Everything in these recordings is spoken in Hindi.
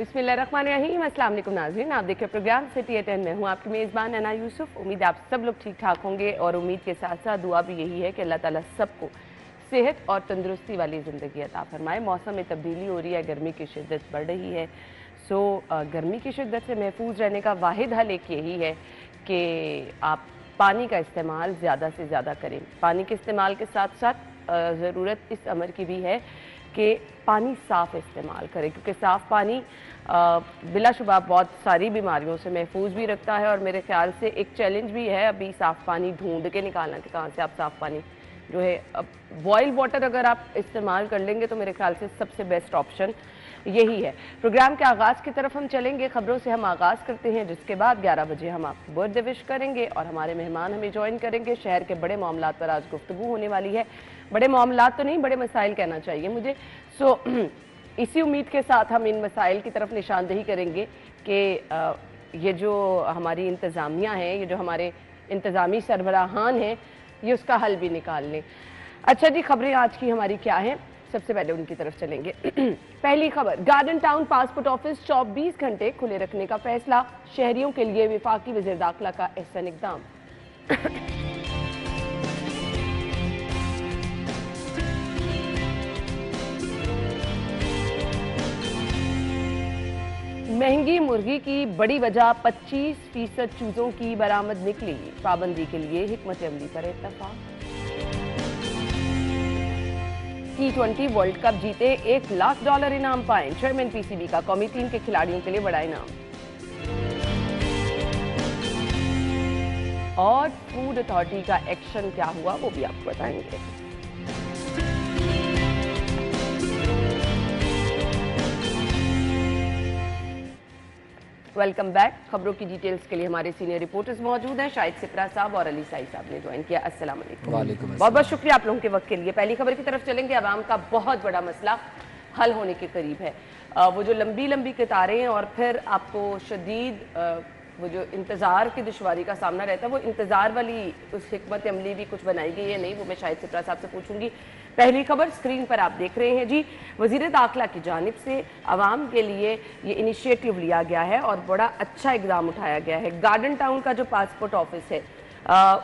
बिस्मिल्लाहिर्रहमानिर्रहीम। अस्सलाम वालेकुम नाज़रीन, आप देखिए प्रोग्राम सिटी एट 10 में हूँ आपकी मेज़बान अना यूसुफ। उम्मीद है आप सब लोग ठीक ठाक होंगे और उम्मीद के साथ साथ दुआ भी यही है कि अल्लाह ताला सबको सेहत और तंदुरुस्ती वाली ज़िंदगी अता फरमाए। मौसम में तब्दीली हो रही है, गर्मी की शिद्दत बढ़ रही है। गर्मी की शिद्दत से महफूज रहने का वाहिद हल एक यही है कि आप पानी का इस्तेमाल ज़्यादा से ज़्यादा करें। पानी के इस्तेमाल के साथ साथ ज़रूरत इस अमर की भी है कि पानी साफ़ इस्तेमाल करें, क्योंकि साफ़ पानी बिलाशुबा बहुत सारी बीमारियों से महफूज भी रखता है। और मेरे ख्याल से एक चैलेंज भी है अभी साफ़ पानी ढूंढ के निकालना कि कहाँ से आप साफ़ पानी जो है, अब बॉयल वाटर अगर आप इस्तेमाल कर लेंगे तो मेरे ख्याल से सबसे बेस्ट ऑप्शन यही है। प्रोग्राम के आगाज़ की तरफ हम चलेंगे, ख़बरों से हम आगाज़ करते हैं, जिसके बाद 11 बजे हम आपको बर्थडे विश करेंगे और हमारे मेहमान हमें ज्वाइन करेंगे। शहर के बड़े मामलात पर आज गुफ्तगू होने वाली है। बड़े मामलात तो नहीं, बड़े मसाइल कहना चाहिए मुझे। इसी उम्मीद के साथ हम इन मसाइल की तरफ निशानदेही करेंगे कि ये जो हमारी इंतज़ामिया है, ये जो हमारे इंतज़ामी सरबराहान हैं, ये उसका हल भी निकाल लें। अच्छा जी, खबरें आज की हमारी क्या हैं, सबसे पहले उनकी तरफ चलेंगे। पहली खबर, गार्डन टाउन पासपोर्ट ऑफिस 24 घंटे खुले रखने का फैसला, शहरियों के लिए वफाकी वज़ीर दाखिला का अहसन इक़दाम। महंगी मुर्गी की बड़ी वजह 25% चूजों की बरामद निकली, पाबंदी के लिए हिकमत अमली पर इत्तफाक। T20 वर्ल्ड कप जीते $1 लाख इनाम पाए, चेयरमैन पीसीबी का कौमी टीम के खिलाड़ियों के लिए बड़ा इनाम। और फूड अथॉरिटी का एक्शन क्या हुआ वो भी आपको बताएंगे। Welcome back. खबरों की डिटेल्स के लिए हमारे सीनियर रिपोर्टर्स मौजूद हैं, शाहिद सिप्रा साहब और अली साई साहब ने ज्वाइन किया। अस्सलाम वालेकुम। बहुत बहुत शुक्रिया आप लोगों के वक्त के लिए। पहली खबर की तरफ चलेंगे। अवाम का बहुत बड़ा मसला हल होने के करीब है। वो जो लंबी लंबी कतारें और फिर आपको शदीद वो जो इंतज़ार की दुश्वारी का सामना रहता है, वो इंतज़ार वाली उस हिकमत अमली भी कुछ बनाई गई है नहीं, वो मैं शाहिद सिप्रा साहब से पूछूंगी। पहली खबर स्क्रीन पर आप देख रहे हैं जी, वज़ीर दाखिला की जानिब से आवाम के लिए ये इनिशिएटिव लिया गया है और बड़ा अच्छा इकदाम उठाया गया है। गार्डन टाउन का जो पासपोर्ट ऑफिस है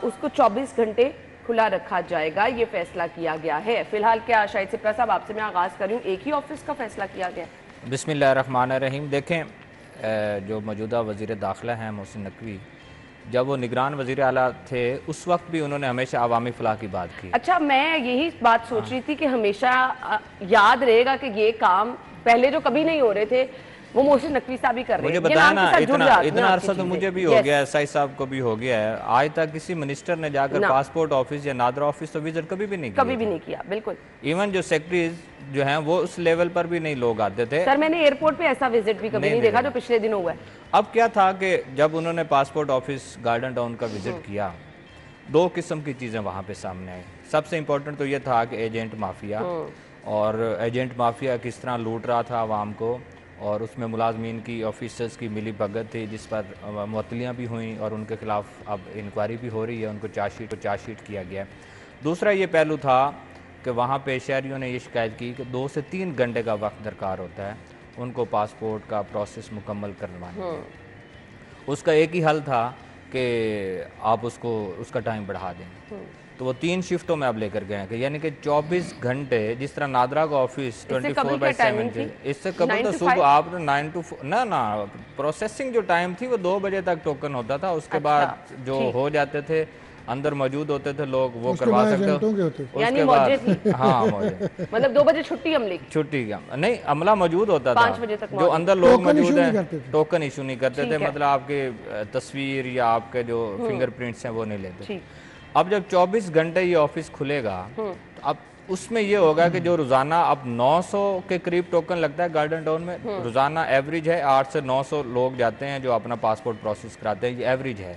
उसको 24 घंटे खुला रखा जाएगा, ये फैसला किया गया है। फिलहाल क्या शाहिद सिप्रा साहब आपसे मैं आगाज़ करूँ, एक ही ऑफिस का फैसला किया गया? बिस्मिल्लाहिर्रहमानिर्रहीम। देखें, जो मौजूदा वज़ीर दाखिला हैं मोहसिन नकवी, जब वो निगरान वज़ीर आला थे उस वक्त भी उन्होंने हमेशा अवामी फलाह की बात की। अच्छा, मैं यही बात सोच रही थी कि हमेशा याद रहेगा कि ये काम पहले जो कभी नहीं हो रहे थे वो मोहसिन नकवी साहब ही कर रहे हैं। मुझे बताया ना, इतना अरसा तो मुझे भी हो गया है, साई साहब को भी हो गया है। आज तक किसी मिनिस्टर ने जाकर पासपोर्ट ऑफिस या नादरा ऑफिस तो विजिट कभी भी नहीं किया। बिल्कुल। इवन जो सेक्रेटरीज जो हैं वो उस लेवल पर भी नहीं लोग आते थे। सर, मैंने एयरपोर्ट पे ऐसा विजिट भी कभी नहीं देखा जो पिछले दिन हुआ है। अब क्या था कि जब उन्होंने पासपोर्ट ऑफिस गार्डन टाउन का विजिट किया, दो किस्म की चीज़ें वहाँ पे सामने आई। सबसे इम्पोर्टेंट तो ये था कि एजेंट माफिया और एजेंट माफिया किस तरह लूट रहा था आवाम को, और उसमें मुलाजमीन की, ऑफिसर्स की मिली भगत थी, जिस पर मुअत्तलियाँ भी हुई और उनके खिलाफ अब इंक्वायरी भी हो रही है, उनको चार्जशीट किया गया। दूसरा ये पहलू था कि वहाँ पे शहरियों ने ये शिकायत की कि 2 से 3 घंटे का वक्त दरकार होता है उनको पासपोर्ट का प्रोसेस मुकम्मल करवाने। उसका एक ही हल था कि आप उसका टाइम बढ़ा दें। तो वो 3 शिफ्टों में अब लेकर गए हैं कि यानी कि 24 घंटे, जिस तरह नादरा का ऑफिस 24/7 थे, इससे कबल तो सुबह आप 9 to 4 ना प्रोसेसिंग जो टाइम थी वो 2 बजे तक टोकन होता था। उसके बाद जो हो जाते थे अंदर मौजूद होते थे लोग, वो करवा सकते। यानी मौजे हाँ, मौजे मतलब 2 बजे छुट्टी का नहीं, अमला मौजूद होता था। 5 बजे तक जो अंदर लोग मौजूद हैं टोकन इशू नहीं करते थे, मतलब आपके तस्वीर या आपके जो फिंगरप्रिंट्स हैं वो नहीं लेते। अब जब 24 घंटे ये ऑफिस खुलेगा तो अब उसमें ये होगा कि जो रोज़ाना अब 900 के करीब टोकन लगता है गार्डन टाउन में, रोज़ाना एवरेज है 8 से 900 लोग जाते हैं जो अपना पासपोर्ट प्रोसेस कराते हैं, ये एवरेज है।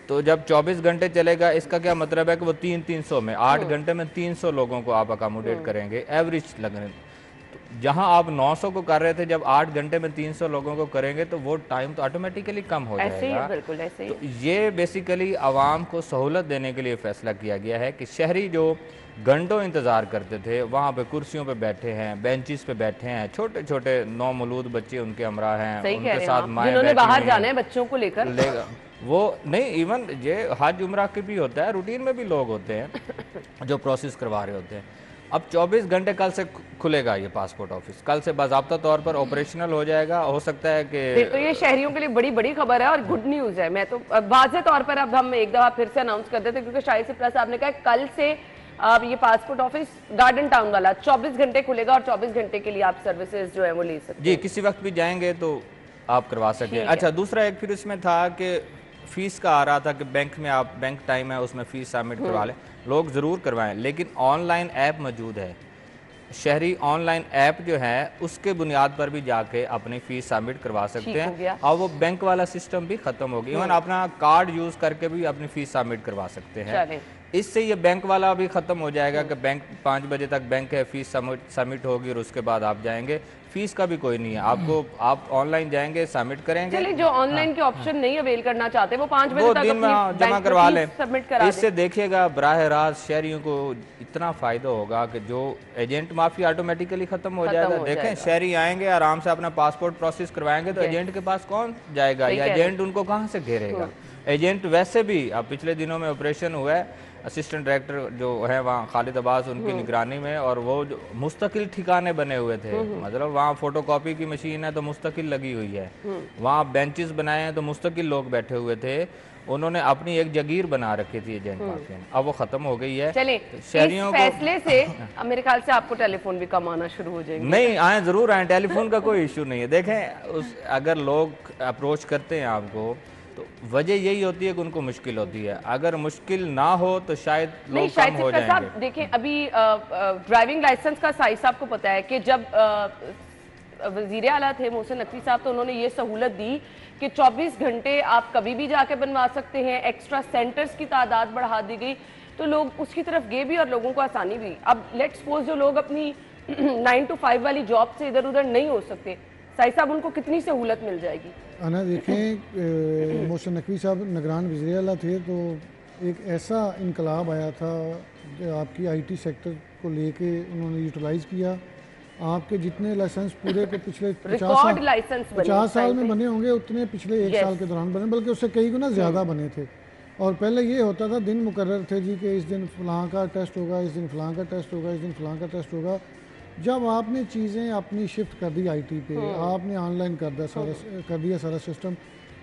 तो जब 24 घंटे चलेगा, इसका क्या मतलब है कि वो 300 में 8 घंटे में 300 लोगों को आप अकोमोडेट करेंगे, एवरेज लगने। तो जहां आप 900 को कर रहे थे, जब 8 घंटे में 300 लोगों को करेंगे तो वो टाइम तो ऑटोमेटिकली कम हो ऐसे ही जाएगा। है, बिल्कुल ऐसे ही तो ये बेसिकली आवाम को सहूलत देने के लिए फैसला किया गया है कि शहरी जो घंटों इंतज़ार करते थे, वहाँ पे कुर्सियों पे बैठे हैं, बेंचेस पे बैठे हैं, छोटे छोटे नौमौलूद बच्चे उनके हमरा हैं, सही कह उनके रहे हैं साथ आप, माएँ जिन्होंने बैठी बाहर हुई जाना हैं। है बच्चों को लेकर। लेगा वो नहीं, इवन ये हज उम्रा के भी होता है, रूटीन में भी लोग होते हैं जो प्रोसेस करवा रहे होते हैं। अब 24 घंटे कल से खुलेगा ये पासपोर्ट ऑफिस, कल से बाज़ाब्ता तौर पर ऑपरेशनल हो जाएगा। हो सकता है फिर तो कि ये शहरियों के लिए बड़ी बड़ी खबर है और गुड न्यूज है। मैं तो वाज़े तौर पर अब हम एक दफा फिर से अनाउंस कर देते, क्योंकि शाहिद सिप्रा साहब ने कहा कल से अब ये पासपोर्ट ऑफिस गार्डन टाउन वाला 24 घंटे खुलेगा और 24 घंटे के लिए आप सर्विसेज जो है वो ले सकते जी किसी वक्त भी जाएंगे तो आप करवा सकते हैं। अच्छा, दूसरा एक फिर इसमें था कि फीस का आ रहा था कि बैंक में आप, बैंक टाइम है उसमें फीस सबमिट करवा लें। लोग ज़रूर करवाएं, लेकिन ऑनलाइन ऐप मौजूद है। शहरी ऑनलाइन ऐप जो है उसके बुनियाद पर भी जाके अपनी फीस सबमिट करवा सकते हैं और वो बैंक वाला सिस्टम भी खत्म हो गया। इवन अपना कार्ड यूज़ करके भी अपनी फीस सबमिट करवा सकते हैं। इससे ये बैंक वाला भी खत्म हो जाएगा कि बैंक 5 बजे तक बैंक है, फीस सबमिट होगी और उसके बाद आप जाएंगे। फीस का भी कोई नहीं है आपको, आप ऑनलाइन जाएंगे, सबमिट करेंगे। चलिए, जो ऑनलाइन के ऑप्शन नहीं अवेल करना चाहते वो 5 बजे वो तक दिन में जमा करवा लें, सबमिट करा इससे देखिएगा बराह रास्त शहरियों को इतना फायदा होगा कि जो एजेंट माफी ऑटोमेटिकली खत्म हो जाएगा। देखें, शहरी आएंगे आराम से अपना पासपोर्ट प्रोसेस करवाएंगे तो एजेंट के पास कौन जाएगा, या एजेंट उनको कहाँ से घेरेगा। एजेंट वैसे भी, अब पिछले दिनों में ऑपरेशन हुआ है, असिस्टेंट डायरेक्टर जो है वहाँ खालिद अब्बास उनकी निगरानी में, और वो जो मुस्तकिल ठिकाने बने हुए थे, मतलब वहाँ फोटोकॉपी की मशीन है तो मुस्तकिल लगी हुई है, वहाँ बेंचेस बनाए हैं तो मुस्तकिल लोग बैठे हुए थे। उन्होंने अपनी एक जगीर बना रखी थी एजेंट माफिया ने, अब वो खत्म हो गई है। चलिए, शहरियों इस फैसले से मेरे ख्याल से आपको टेलीफोन भी कम आना शुरू हो जाएंगे। नहीं आए, जरूर आए, टेलीफोन का कोई इशू नहीं है। देखें, अगर लोग अप्रोच करते हैं आपको तो वजह यही होती है कि उनको मुश्किल होती है। अगर मुश्किल ना हो तो शायद लोग कम हो जाएंगे। देखें, अभी ड्राइविंग लाइसेंस का साइज आपको पता है कि जब वजीर आला थे मोहसिन नकवी साहब, तो उन्होंने ये सहूलत दी कि 24 घंटे आप कभी भी जाके बनवा सकते हैं। एक्स्ट्रा सेंटर्स की तादाद बढ़ा दी गई तो लोग उसकी तरफ गए भी और लोगों को आसानी भी। अब लेट्स सपोज जो लोग अपनी 9 to 5 वाली जॉब से इधर उधर नहीं हो सकते, साहिब साहब उनको कितनी सहूलत मिल जाएगी। आना देखें, मोहसिन नकवी साहब निगरान वज़ीर आला थे तो एक ऐसा इनकलाब आया था जो आपकी आईटी सेक्टर को लेके उन्होंने यूटिलाइज़ किया। आपके जितने लाइसेंस पूरे के पिछले 50 साल में बने होंगे उतने पिछले 1 साल के दौरान बने, बल्कि उससे कई गुना ज़्यादा बने थे। और पहले ये होता था, दिन मुकर्रर थे जी कि इस दिन फ़लाँ का टेस्ट होगा, इस दिन फ़लाँ का टेस्ट होगा, इस दिन फ़लाँ का टेस्ट होगा। जब आपने चीज़ें अपनी शिफ्ट कर दी आईटी पे, आपने ऑनलाइन कर दिया सारा सिस्टम,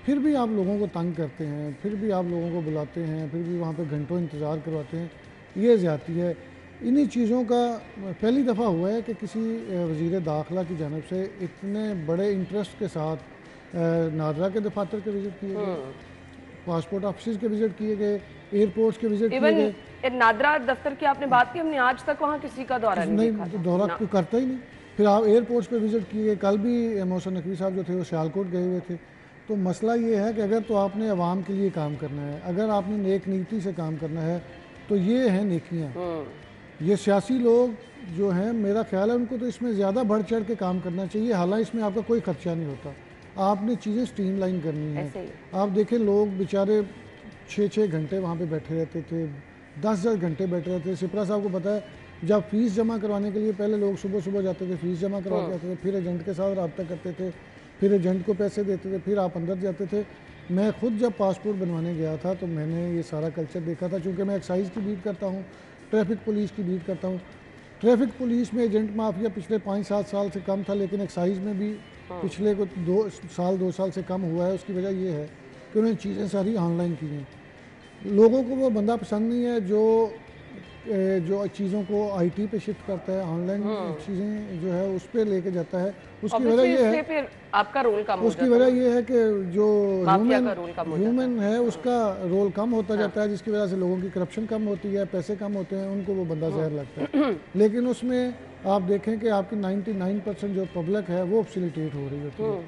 फिर भी आप लोगों को तंग करते हैं, फिर भी आप लोगों को बुलाते हैं, फिर भी वहाँ पे घंटों इंतज़ार करवाते हैं, ये ज़्यादती है। इन्हीं चीज़ों का पहली दफ़ा हुआ है कि किसी वज़ीर दाखिला की जानब से इतने बड़े इंटरेस्ट के साथ नादरा के दफातर के विज़िट किए गए, पासपोर्ट ऑफिस के विज़िट किए गए, एयरपोर्ट्स के विज़िट किए गए। नादरा दफ्तर की आपने बात की, हमने आज तक वहाँ किसी का दौरा नहीं देखा था। दौरा कोई करता ही नहीं। फिर आप एयरपोर्ट्स पे विज़िट किए, कल भी मोहसिन नकवी साहब जो थे वो सियालकोट गए हुए थे। तो मसला ये है कि अगर तो आपने आवाम के लिए काम करना है, अगर आपने नेक नीति से काम करना है तो ये हैं नेकियाँ। ये सियासी लोग जो हैं, मेरा ख्याल है उनको तो इसमें ज़्यादा बढ़ चढ़ के काम करना चाहिए। हालांकि इसमें आपका कोई खर्चा नहीं होता, आपने चीज़ें स्ट्रीमलाइन करनी है। आप देखें, लोग बेचारे 6-6 घंटे वहाँ पे बैठे रहते थे, 10-10 घंटे बैठे रहते थे। सिप्रा साहब को पता है, जब फीस जमा करवाने के लिए पहले लोग सुबह सुबह जाते थे, फीस जमा करवा के आते थे, फिर एजेंट के साथ रब्ता करते थे, फिर एजेंट को पैसे देते थे, फिर आप अंदर जाते थे। मैं खुद जब पासपोर्ट बनवाने गया था तो मैंने ये सारा कल्चर देखा था, चूँकि मैं एक्साइज़ की बीट करता हूँ, ट्रैफिक पुलिस की बीट करता हूँ। ट्रैफिक पुलिस में एजेंट माफिया पिछले 5-7 साल से कम था, लेकिन एक्साइज़ में भी पिछले कुछ 2 साल से कम हुआ है। उसकी वजह ये है कि उन्होंने चीज़ें सारी ऑनलाइन की हैं। लोगों को वो बंदा पसंद नहीं है जो चीज़ों को आईटी पे शिफ्ट करता है, ऑनलाइन चीज़ें जो है उस पर लेके जाता है। उसकी वजह ये है, फिर आपका रोल कम हो उसकी वजह ये है कि जो ह्यूमन है उसका रोल कम होता जाता है, जिसकी वजह से लोगों की करप्शन कम होती है, पैसे कम होते हैं, उनको वो बंदा जहर लगता है। लेकिन उसमें आप देखें कि आपकी 99% जो पब्लिक है वो फैसिलिटेट हो रही होती है।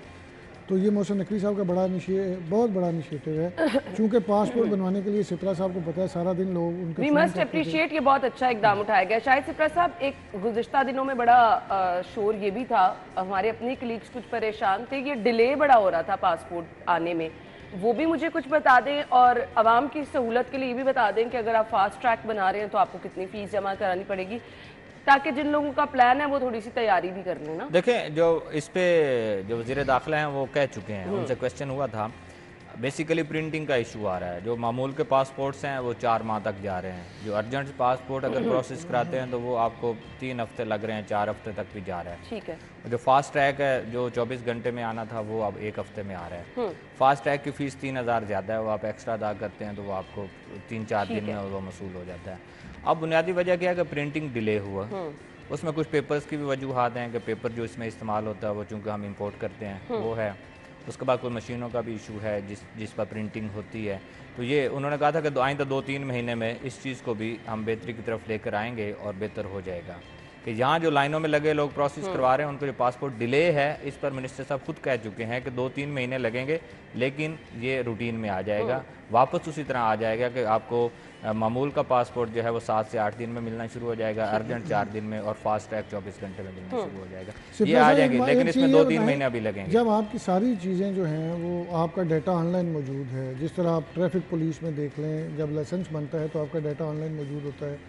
तो ये मोहसिन नकवी साहब का बहुत बड़ा इनिशिएटिव है। चूँकि पासपोर्ट बनवाने के लिए सिप्रा साहब को पता है सारा दिन लोग उनके वी मस्ट अप्रिशिएट, ये बहुत अच्छा इकदाम उठाया गया। शायद सिप्रा साहब, एक गुज़िश्ता दिनों में बड़ा शोर ये भी था, हमारे अपने कलीग्स कुछ परेशान थे, ये डिले बड़ा हो रहा था पासपोर्ट आने में, वो भी मुझे कुछ बता दें। और आवाम की सहूलत के लिए ये भी बता दें कि अगर आप फास्ट ट्रैक बना रहे हैं तो आपको कितनी फ़ीस जमा करानी पड़ेगी, ताकि जिन लोगों का प्लान है वो थोड़ी सी तैयारी भी कर लें ना। देखें, जो इस पे जो वज़ीर दाखिला हैं वो कह चुके हैं, उनसे क्वेश्चन हुआ था, बेसिकली प्रिंटिंग का इशू आ रहा है। जो मामूल के पासपोर्ट्स हैं वो 4 माह तक जा रहे हैं, जो अर्जेंट पासपोर्ट अगर प्रोसेस कराते हैं तो वो आपको 3 हफ्ते लग रहे हैं, 4 हफ्ते तक भी जा रहा है। ठीक है। जो फास्ट ट्रैक है जो 24 घंटे में आना था वो अब 1 हफ्ते में आ रहा है। फास्ट ट्रैक की फ़ीस 3000 ज़्यादा है, वो आप एक्स्ट्रा अदा करते हैं तो वो आपको 3-4 दिन में वो मसूल हो जाता है। अब बुनियादी वजह क्या है कि प्रिंटिंग डिले हुआ, उसमें कुछ पेपर्स की भी वजूहत हैं कि पेपर जो इसमें इस्तेमाल होता है वो चूँकि हम इंपोर्ट करते हैं वो है। उसके बाद कोई मशीनों का भी इशू है जिस पर प्रिंटिंग होती है। तो ये उन्होंने कहा था कि आइंदा 2-3 महीने में इस चीज़ को भी हम बेहतरी की तरफ लेकर आएंगे और बेहतर हो जाएगा। कि यहाँ जो लाइनों में लगे लोग प्रोसेस करवा रहे हैं उनको जो पासपोर्ट डिले है, इस पर मिनिस्टर साहब खुद कह चुके हैं कि 2-3 महीने लगेंगे, लेकिन ये रूटीन में आ जाएगा, वापस उसी तरह आ जाएगा कि आपको मामूल का पासपोर्ट जो है वो 7 से 8 दिन में मिलना शुरू हो जाएगा, अर्जेंट 4 दिन में, और फास्ट ट्रैक 24 घंटे में मिलना शुरू हो जाएगा। ये आ जाएंगे, लेकिन इसमें 2-3 महीने अभी लगेंगे। जब आपकी सारी चीज़ें जो हैं वो आपका डाटा ऑनलाइन मौजूद है, जिस तरह आप ट्रैफिक पुलिस में देख लें, जब लाइसेंस बनता है तो आपका डाटा ऑनलाइन मौजूद होता है,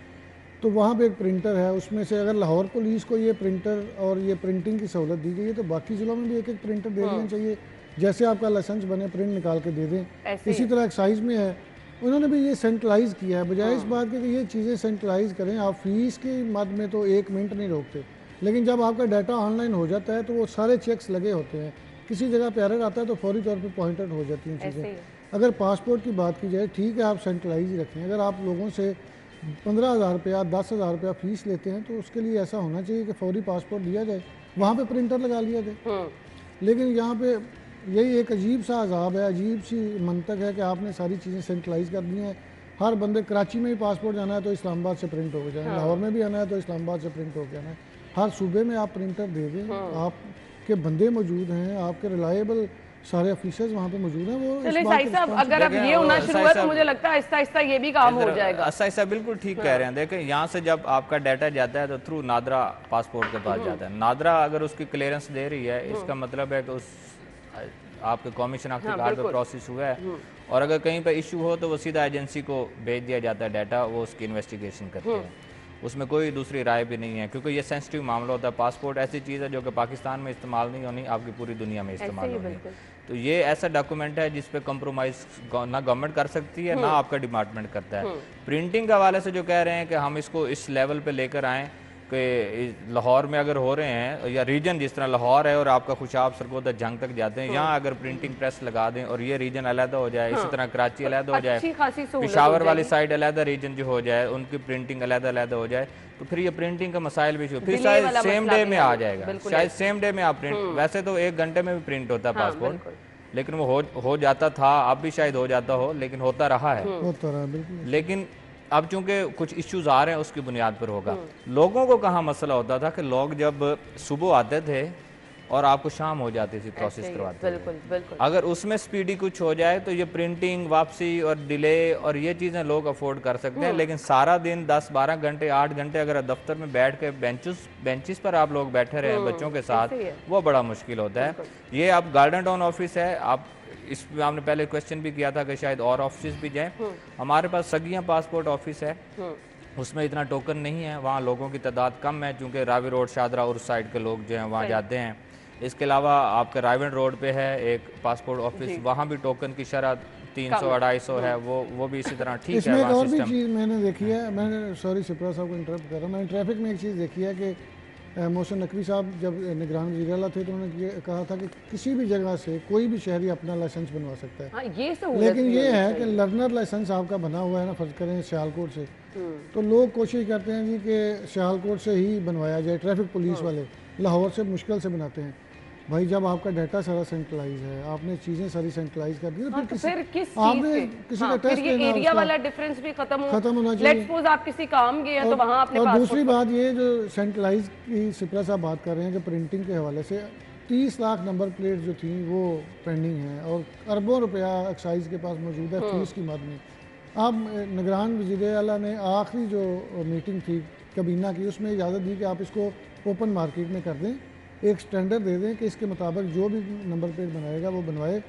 तो वहाँ पे एक प्रिंटर है, उसमें से अगर लाहौर पुलिस को ये प्रिंटर और ये प्रिंटिंग की सहूलत दी गई है तो बाकी ज़िलों में भी एक एक प्रिंटर दे देना चाहिए। जैसे आपका लाइसेंस बने प्रिंट निकाल के दे दें, इसी तरह एक्साइज में है, उन्होंने भी ये सेंट्रलाइज़ किया है। बजाय इस बात के कि ये चीज़ें सेंट्रलाइज़ करें, आप फीस के मद में तो 1 मिनट नहीं रोकते, लेकिन जब आपका डाटा ऑनलाइन हो जाता है तो वो सारे चेक्स लगे होते हैं, किसी जगह पे एरर आता है तो फौरी तौर पे पॉइंटेड हो जाती हैं चीज़ें। अगर पासपोर्ट की बात की जाए, ठीक है आप सेंट्रलाइज ही रखें, अगर आप लोगों से 15,000 रुपया 10,000 रुपया फीस लेते हैं तो उसके लिए ऐसा होना चाहिए कि फौरी पासपोर्ट दिया जाए, वहाँ पे प्रिंटर लगा लिया जाए। लेकिन यहाँ पे यही एक अजीब सा अजाब है, अजीब सी मंतक है कि आपने सारी चीज़ें सेंट्रलाइज कर दी हैं। हर बंदे, कराची में ही पासपोर्ट जाना है तो इस्लामाबाद से प्रिंट होकर जाना है, लाहौर में भी आना है तो इस्लामाबाद से प्रिंट होकर आना है। हर सूबे में आप प्रिंटर दे दें, आपके बंदे मौजूद हैं, आपके रिलायबल सारे ऑफिसर्स वहाँ पे मौजूद हैं। वो चलिए साहिब साहब, अगर अब ये होना शुरू हुआ तो मुझे लगता है आहिस्ता आहिस्ता ये भी काम हो जाएगा। ऐसा बिल्कुल ठीक कह रहे हैं। देखें, यहाँ से जब आपका डाटा जाता है तो थ्रू नादरा पासपोर्ट के पास जाता है। नादरा अगर उसकी क्लियरेंस दे रही है, इसका मतलब है कि उस आपके कौमी शनाख्ती कार्ड पे प्रोसेस हुआ है, और अगर कहीं पे इशू हो तो वो सीधा एजेंसी को भेज दिया जाता है डाटा, वो उसकी इन्वेस्टिगेशन करते हैं, उसमें कोई दूसरी राय भी नहीं है, क्योंकि ये सेंसिटिव मामला होता है। पासपोर्ट ऐसी चीज़ है जो कि पाकिस्तान में इस्तेमाल नहीं होनी, आपकी पूरी दुनिया में इस्तेमाल होनी। तो ये ऐसा डॉक्यूमेंट है जिस पे कंप्रोमाइज़ ना गवर्नमेंट कर सकती है, ना आपका डिपार्टमेंट करता है। प्रिंटिंग के हवाले से जो कह रहे हैं कि हम इसको इस लेवल पे लेकर आएँ कि लाहौर में अगर हो रहे हैं, या रीजन जिस तरह लाहौर है और आपका खुशाब सरगोदा जंग तक जाते हैं, यहाँ अगर प्रिंटिंग प्रेस लगा दें और ये रीजन अलग हो जाए, इसी तरह कराची अलग हो जाए, पेशावर वाली साइड अलग रीजन जो हो जाए, उनकी प्रिंटिंग अलग हो जाए, तो फिर ये प्रिंटिंग का मसाइल भी फिर शायद सेम डे में आ जाएगा। शायद सेम डे में आप प्रिंट, वैसे तो 1 घंटे में भी प्रिंट होता है पासपोर्ट, लेकिन वो हो जाता था, अब भी शायद हो जाता हो, लेकिन होता रहा है। लेकिन अब चूंकि कुछ इश्यूज आ रहे हैं उसकी बुनियाद पर होगा। लोगों को कहाँ मसला होता था कि लोग जब सुबह आते थे और आपको शाम हो जाती थी प्रोसेस करवाते थे, अगर उसमें स्पीडी कुछ हो जाए तो ये प्रिंटिंग, वापसी और डिले और ये चीज़ें लोग अफोर्ड कर सकते हैं। लेकिन सारा दिन 10-12 घंटे 8 घंटे अगर दफ्तर में बैठ के बेंचेस पर आप लोग बैठे रहे बच्चों के साथ, वो बड़ा मुश्किल होता है। ये अब गार्डन टाउन ऑफिस है, आप इस पे हमने पहले क्वेश्चन भी किया था कि शायद और ऑफिस भी जाएं। हमारे पास सगियां पासपोर्ट ऑफिस है, उसमें इतना टोकन नहीं है, वहाँ लोगों की तादाद कम है, चूँकि रावी रोड शादरा उस साइड के लोग जो हैं वहाँ जाते हैं। इसके अलावा आपके रायवन रोड पे है एक पासपोर्ट ऑफिस, वहाँ भी टोकन की शरह 300-250 है, वो भी इसी तरह ठीक है। और भी चीज़ मैंने देखी है, मैंने सॉरी सिप्रा साहब को इंटरप्ट कर रहा हूँ, मैंने ट्रैफिक में एक चीज़ देखी है कि मोहसिन नकवी साहब जब निगरान वज़ीर आला थे तो उन्होंने कहा था कि किसी भी जगह से कोई भी शहरी अपना लाइसेंस बनवा सकता है। लेकिन ये है कि लर्नर लाइसेंस आपका बना हुआ है ना, फर्ज करें सियालकोट से, तो लोग कोशिश करते हैं जी कि सियालकोट से ही बनवाया जाए। ट्रैफिक पुलिस वाले लाहौर से मुश्किल से बनाते हैं। भाई जब आपका डाटा सारा सेंट्रलाइज है, आपने चीजें सारी सेंट्रलाइज कर दी, तो फिर आपने किसी का टेस्ट लेना, एरिया वाला डिफरेंस भी खत्म होना चाहिए। लेट्स सपोज आप किसी काम गए हैं तो वहां आपने और दूसरी बात ये जो सेंट्रलाइज की सिप्रा साहब बात कर रहे हैं कि प्रिंटिंग के हवाले से 30 लाख नंबर प्लेट जो थी वो पेंडिंग हैं और अरबों रुपया एक्साइज के पास मौजूद है फीस की मद में। अब निगरान वज़ीर आला ने आखिरी जो मीटिंग थी कबीना की उसमें इजाज़त दी कि आप इसको ओपन मार्केट में कर दें, एक स्टैंडर्ड दे दें कि इसके मुताबिक जो भी नंबर प्लेट बनाएगा वो बनवाए,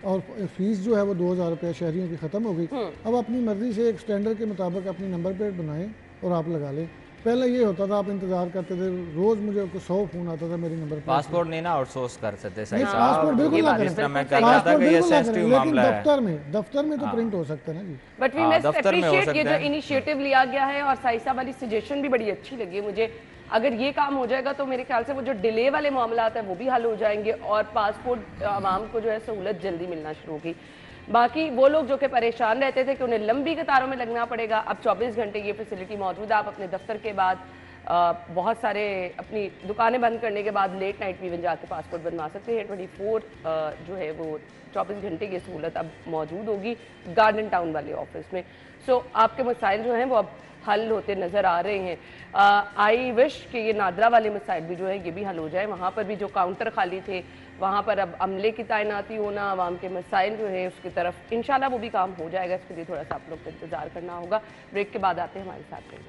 और फीस जो है वो 2000 रुपया शहरियों की ख़त्म हो गई। अब अपनी मर्ज़ी से एक स्टैंडर्ड के मुताबिक अपनी नंबर प्लेट बनाएं और आप लगा लें। पहले ये होता था आप इंतज़ार करते थे, रोज़ मुझे 100 फ़ोन आता था मेरी नंबर प्लेट। पासपोर्ट नहीं ना आउटसोर्स कर सकते सही नहीं, पासपोर्ट बिल्कुल ना करें, जिस तरह मैं कह रहा था पासपोर्ट कि ये बिल्कुल ना करें, सेंसिटिव लेकिन मामला है। दफ्तर में तो प्रिंट हो सकता है ना जी। बट वी हाँ, मस्ट दफ्तर में हो अप्रिशिएट ये सकते जो हैं। इनिशिएटिव लिया गया है, और साई साहब वाली सजेशन भी बड़ी अच्छी लगी मुझे। अगर ये काम हो जाएगा तो मेरे ख्याल से वो जो डिले वाले मामला है वो भी हल हो जाएंगे और पासपोर्ट आवाम को जो है सहूलत जल्दी मिलना शुरू होगी। बाकी वो लोग जो कि परेशान रहते थे कि उन्हें लंबी कतारों में लगना पड़ेगा, अब 24 घंटे ये फैसिलिटी मौजूद है। आप अपने दफ्तर के बाद बहुत सारे अपनी दुकानें बंद करने के बाद लेट नाइट भी इवन जाके पासपोर्ट बनवा सकते हैं। 24 जो है वो 24 घंटे की सहूलत अब मौजूद होगी गार्डन टाउन वाले ऑफिस में। सो आपके मसाइल जो हैं वो अब हल होते नज़र आ रहे हैं। आई विश कि ये नादरा वाले मसाइल भी जो है ये भी हल हो जाए। वहाँ पर भी जो काउंटर खाली थे वहाँ पर अब अमले की तैनाती होना, आवाम के मसाइल जो है उसकी तरफ इंशाल्लाह वो भी काम हो जाएगा। इसके लिए थोड़ा सा आप लोग को इंतज़ार करना होगा। ब्रेक के बाद आते हैं हमारे साथ में।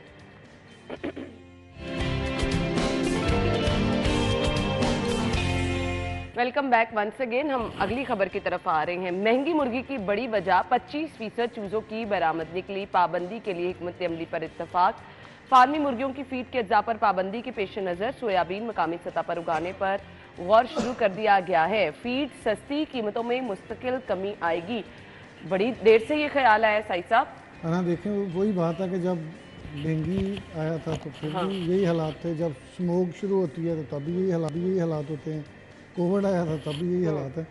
Welcome back once again. हम अगली खबर की तरफ आ रहे हैं। महंगी मुर्गी की बड़ी वजह 25% चूज़ों की बरामद निकली। पाबंदी के लिए हिकमत अमली पर इत्तफाक। फार्मी मुर्गियों की फीड के अज्जा पर पाबंदी के पेश नज़र सोयाबीन मकामी सतह पर उगाने पर गौर शुरू कर दिया गया है। फीड सस्ती कीमतों में मुस्तकिल कमी आएगी। बड़ी देर से ये ख्याल आया साई साहब। हाँ देखें, वही बात है कि जब डेंगू आया था तो फिर भी यही हालात थे, जब स्मोक शुरू होती है तो तब भी यही हालात होते हैं, कोविड आया था तब भी यही हालात है।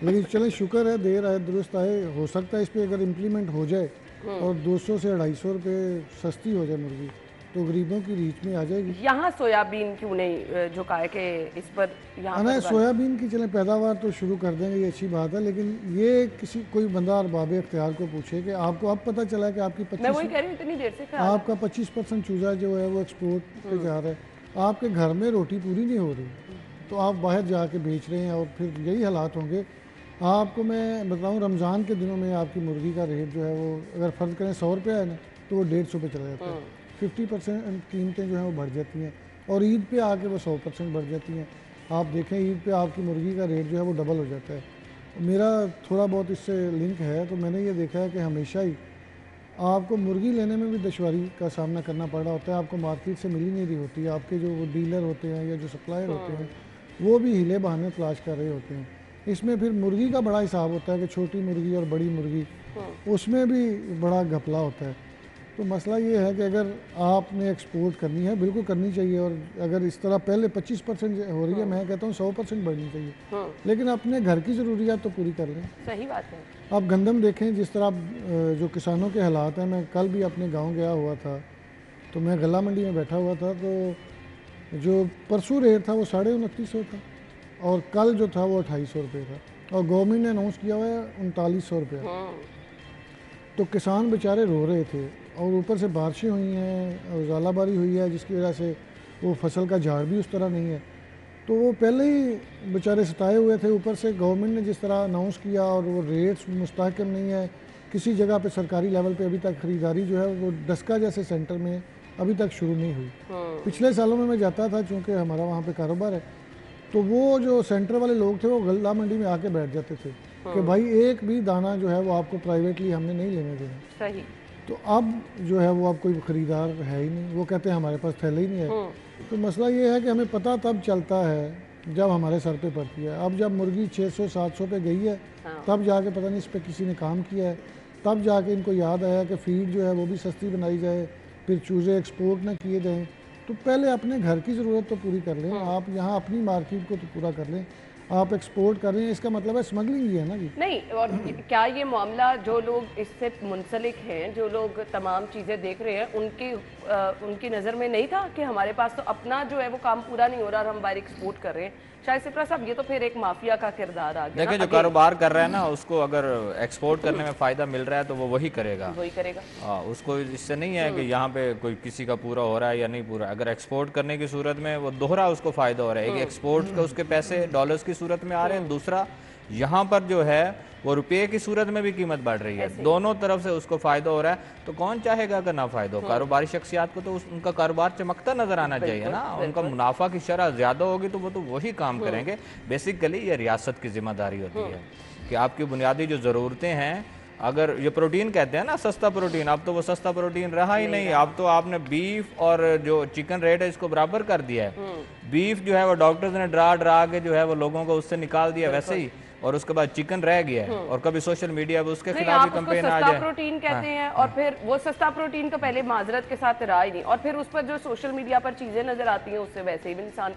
लेकिन चले शुक्र है देर आए दुरुस्त आए। हो सकता है इस पर अगर इम्प्लीमेंट हो जाए और 200 से 250 रुपये सस्ती हो जाए मुर्गी तो गरीबों की रीच में आ जाएगी। यहाँ सोयाबीन क्यों नहीं जो कहा है कि इस पर यहाँ ना सोयाबीन की चलें पैदावार तो शुरू कर देंगे, ये अच्छी बात है, लेकिन ये किसी कोई बंदा अरबाब इख्तियार को पूछे कि आपको अब पता चला है कि आपकी 25 मैं वही कह रही हूँ इतनी देर से आपका 25% चूज़ा जो है वो एक्सपोर्ट पे जा रहा है, आपके घर में रोटी पूरी नहीं हो रही तो आप बाहर जाके बेच रहे हैं और फिर यही हालात होंगे। आपको मैं बताऊँ रमज़ान के दिनों में आपकी मुर्गी का रेट जो है वो अगर फ़र्ज़ करें 100 रुपया है ना तो वो 150 पे चला जाता है। 50% कीमतें जो हैं वो बढ़ जाती हैं और ईद पे आके वो 100% बढ़ जाती हैं। आप देखें ईद पे आपकी मुर्गी का रेट जो है वो डबल हो जाता है। मेरा थोड़ा बहुत इससे लिंक है तो मैंने ये देखा है कि हमेशा ही आपको मुर्गी लेने में भी दुश्वारी का सामना करना पड़ रहा होता है। आपको मार्केट से मिल ही नहीं रही होती, आपके जो वो डीलर होते हैं या जो सप्लायर होते हैं वो भी हीले बहाने तलाश कर रहे होते हैं। इसमें फिर मुर्गी का बड़ा हिसाब होता है कि छोटी मुर्गी और बड़ी मुर्गी उसमें भी बड़ा घपला होता है। तो मसला ये है कि अगर आपने एक्सपोर्ट करनी है बिल्कुल करनी चाहिए, और अगर इस तरह पहले 25% हो रही है मैं कहता हूँ 100% बढ़नी चाहिए, लेकिन अपने घर की ज़रूरियात तो पूरी कर लें। सही बात है। आप गंदम देखें जिस तरह जो किसानों के हालात हैं, मैं कल भी अपने गांव गया हुआ था तो मैं गला मंडी में बैठा हुआ था तो जो परसों रेट था वो 2950 था और कल जो था वो 2800 रुपये था और गवर्नमेंट ने अनाउंस किया हुआ है 3900 रुपये। तो किसान बेचारे रो रहे थे और ऊपर से बारिशें हुई हैं और ज़ालाबारी हुई है जिसकी वजह से वो फसल का झाड़ भी उस तरह नहीं है, तो वो पहले ही बेचारे सताए हुए थे। ऊपर से गवर्नमेंट ने जिस तरह अनाउंस किया और वो रेट्स मुस्तहकम नहीं है, किसी जगह पे सरकारी लेवल पे अभी तक ख़रीदारी जो है वो डस्का जैसे सेंटर में अभी तक शुरू नहीं हुई। पिछले सालों में मैं जाता था चूँकि हमारा वहाँ पे कारोबार है, तो वो जो सेंटर वाले लोग थे वो गल्ला मंडी में आके बैठ जाते थे कि भाई एक भी दाना जो है वो आपको प्राइवेटली हमने नहीं लेने देना। सही। तो अब जो है वो अब कोई ख़रीदार है ही नहीं, वो कहते हैं हमारे पास थैले ही नहीं है। तो मसला ये है कि हमें पता तब चलता है जब हमारे सर पे पड़ती है। अब जब मुर्गी 600-700 पे गई है तब जाके पता नहीं इस पर किसी ने काम किया है, तब जाके इनको याद आया कि फ़ीड जो है वो भी सस्ती बनाई जाए, फिर चूज़े एक्सपोर्ट ना किए जाएँ। तो पहले अपने घर की ज़रूरत तो पूरी कर लें, आप यहाँ अपनी मार्केट को तो पूरा कर लें। आप एक्सपोर्ट कर रहे हैं इसका मतलब है स्मगलिंग ही है ना जी। नहीं, और क्या ये मामला जो लोग इससे मुंसलिक हैं, जो लोग तमाम चीज़ें देख रहे हैं, उनकी नज़र में नहीं था कि हमारे पास तो अपना जो है वो काम पूरा नहीं हो रहा और हम बाहर एक्सपोर्ट कर रहे हैं? शायद सिप्रा साहब ये तो फिर एक माफिया का किरदार आ गया। देखिए जो कारोबार कर रहा है ना, उसको अगर एक्सपोर्ट करने में फायदा मिल रहा है तो वो वही करेगा। उसको इससे नहीं है कि यहाँ पे कोई किसी का पूरा हो रहा है या नहीं पूरा। अगर एक्सपोर्ट करने की सूरत में वो दोहरा उसको फायदा हो रहा है। एक एक्सपोर्ट का उसके पैसे डॉलर्स की सूरत में आ रहे हैं, दूसरा यहाँ पर जो है वो रुपये की सूरत में भी कीमत बढ़ रही है। दोनों तरफ से उसको फायदा हो रहा है, तो कौन चाहेगा अगर ना फायदा हो। कारोबारी शख्सियात को तो उनका कारोबार चमकता नजर आना चाहिए ना। उनका मुनाफा की शरह ज्यादा होगी तो वो तो वही काम करेंगे। बेसिकली ये रियासत की जिम्मेदारी होती है कि आपकी बुनियादी जो ज़रूरतें हैं, अगर ये प्रोटीन कहते हैं ना सस्ता प्रोटीन, अब तो वो सस्ता प्रोटीन रहा ही नहीं। अब तो आपने बीफ और जो चिकन रेट है इसको बराबर कर दिया है। बीफ जो है वो डॉक्टर्स ने डरा डरा के जो है वो लोगों को उससे निकाल दिया वैसे ही, और उसके बाद चिकन रह गया है। और कभी सोशल मीडिया पे उसके खिलाफ भी कंपेन आ जाए। प्रोटीन कहते हैं और फिर वो सस्ता प्रोटीन तो पहले माजरत के साथ रहा ही नहीं, और फिर उस पर जो सोशल मीडिया पर चीजें नजर आती हैं उससे वैसे ही भी इंसान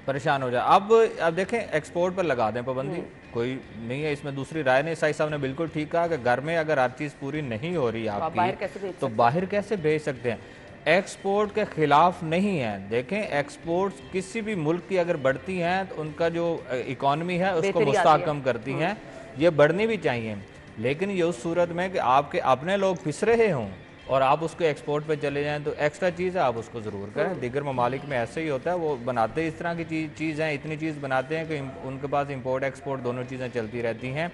परेशान हो जाए। अब देखें एक्सपोर्ट पर लगा दें पाबंदी, कोई नहीं है इसमें दूसरी राय नहीं। साई साहब ने बिल्कुल ठीक कहा कि घर में अगर हर चीज पूरी नहीं हो रही आपकी तो बाहर कैसे भेज सकते हैं। एक्सपोर्ट के खिलाफ नहीं है। देखें एक्सपोर्ट किसी भी मुल्क की अगर बढ़ती हैं तो उनका जो इकॉनमी है उसको मुस्तहकम करती हैं, ये बढ़नी भी चाहिए। लेकिन ये उस सूरत में कि आपके अपने लोग पिस रहे हों और आप उसको एक्सपोर्ट पे चले जाएं तो एक्स्ट्रा चीज़ है आप उसको ज़रूर करें। दीगर ममालिक में ऐसे ही होता है, वो बनाते इस तरह की चीज़ हैं, इतनी चीज़ बनाते हैं कि उनके पास इम्पोर्ट एक्सपोर्ट दोनों चीज़ें चलती रहती हैं।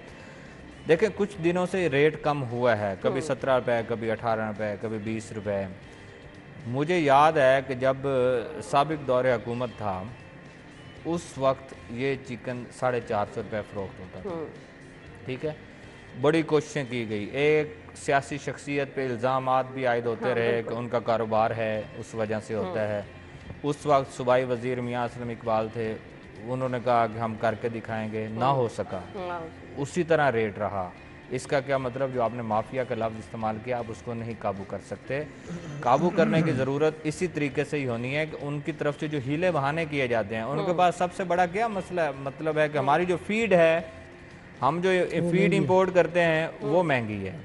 देखें कुछ दिनों से रेट कम हुआ है, कभी 17 रुपये, कभी 18 रुपये, कभी 20 रुपये। मुझे याद है कि जब साबिक दौरे हुकूमत था उस वक्त ये चिकन 450 रुपये फ़रोख्त होता था। ठीक है, बड़ी कोशिशें की गई, एक सियासी शख्सियत पे इल्ज़ामात भी आयद होते रहे कि उनका कारोबार है उस वजह से होता है। उस वक्त सूबाई वज़ीर मियां असलम इकबाल थे, उन्होंने कहा कि हम करके दिखाएंगे, ना हो सका, उसी तरह रेट रहा। इसका क्या मतलब, जो आपने माफिया का लफ्ज़ इस्तेमाल किया आप उसको नहीं काबू कर सकते। काबू करने की ज़रूरत इसी तरीके से ही होनी है कि उनकी तरफ से जो हीले बहाने किए जाते हैं, उनके पास सबसे बड़ा क्या मसला मतलब है कि हमारी जो फीड है, हम जो फीड इंपोर्ट करते हैं वो महंगी है।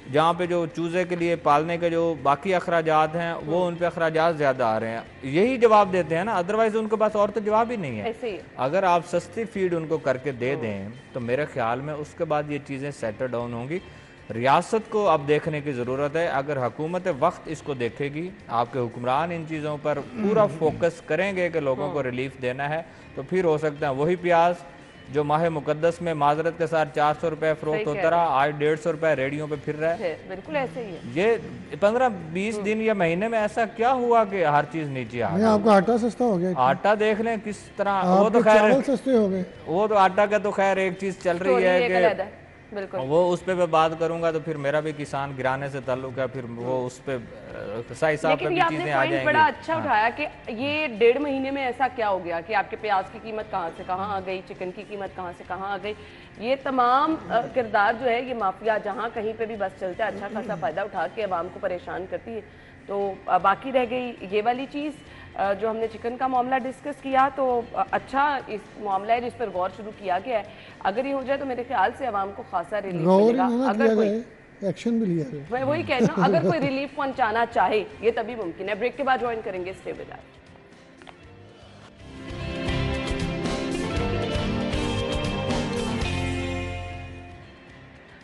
जहाँ पे जो चूज़े के लिए पालने के जो बाकी अखराजात हैं वो उन पे अखराजात ज़्यादा आ रहे हैं, यही जवाब देते हैं ना। अदरवाइज उनके पास और तो जवाब ही नहीं है। अगर आप सस्ती फीड उनको करके दे दें तो मेरे ख्याल में उसके बाद ये चीज़ें सेटल डाउन होंगी। रियासत को अब देखने की ज़रूरत है। अगर हुकूमत वक्त इसको देखेगी, आपके हुक्मरान इन चीज़ों पर पूरा फोकस करेंगे कि लोगों को रिलीफ देना है, तो फिर हो सकता है वही प्याज जो माह मुकद्दस में माजरत के साथ 400 रुपये फ़रोख्त होता रहा, आज 150 रुपये रेडियो पे फिर रहा है। बिल्कुल ऐसे ही है। ये 15-20 दिन या महीने में ऐसा क्या हुआ कि हर चीज़ नीचे आ गई। आपका आटा सस्ता हो गया, आटा देख लें किस तरह, वो तो खैर सस्ते हो गए, वो तो आटा का तो खैर एक चीज़ चल रही है कि वो उस पे मैं बात करूंगा तो फिर मेरा भी किसान गिराने से ताल्लुक है, फिर वो उस पे साई साहब पे भी चीजें आ जाएंगी। बड़ा अच्छा उठाया कि ये 1.5 महीने में ऐसा क्या हो गया कि आपके प्याज की कीमत कहाँ से कहाँ आ गई, चिकन की कीमत कहाँ से कहाँ आ गई। ये तमाम किरदार जो है, ये माफिया जहाँ कहीं पे भी बस चलता है अच्छा खासा फायदा उठा के अवाम को परेशान करती है। तो बाकी रह गई ये वाली चीज़ जो हमने चिकन का मामला डिस्कस किया, तो अच्छा इस मामला है जिस पर गौर शुरू किया गया है। अगर ये हो जाए तो मेरे ख्याल से आवाम को खासा रिलीफ मिलेगा। अगर कोई एक्शन भी लिया है, मैं वही कह रहा हूँ, अगर कोई रिलीफ पहुंचाना चाहे ये तभी मुमकिन है। ब्रेक के बाद ज्वाइन करेंगे, stay with us.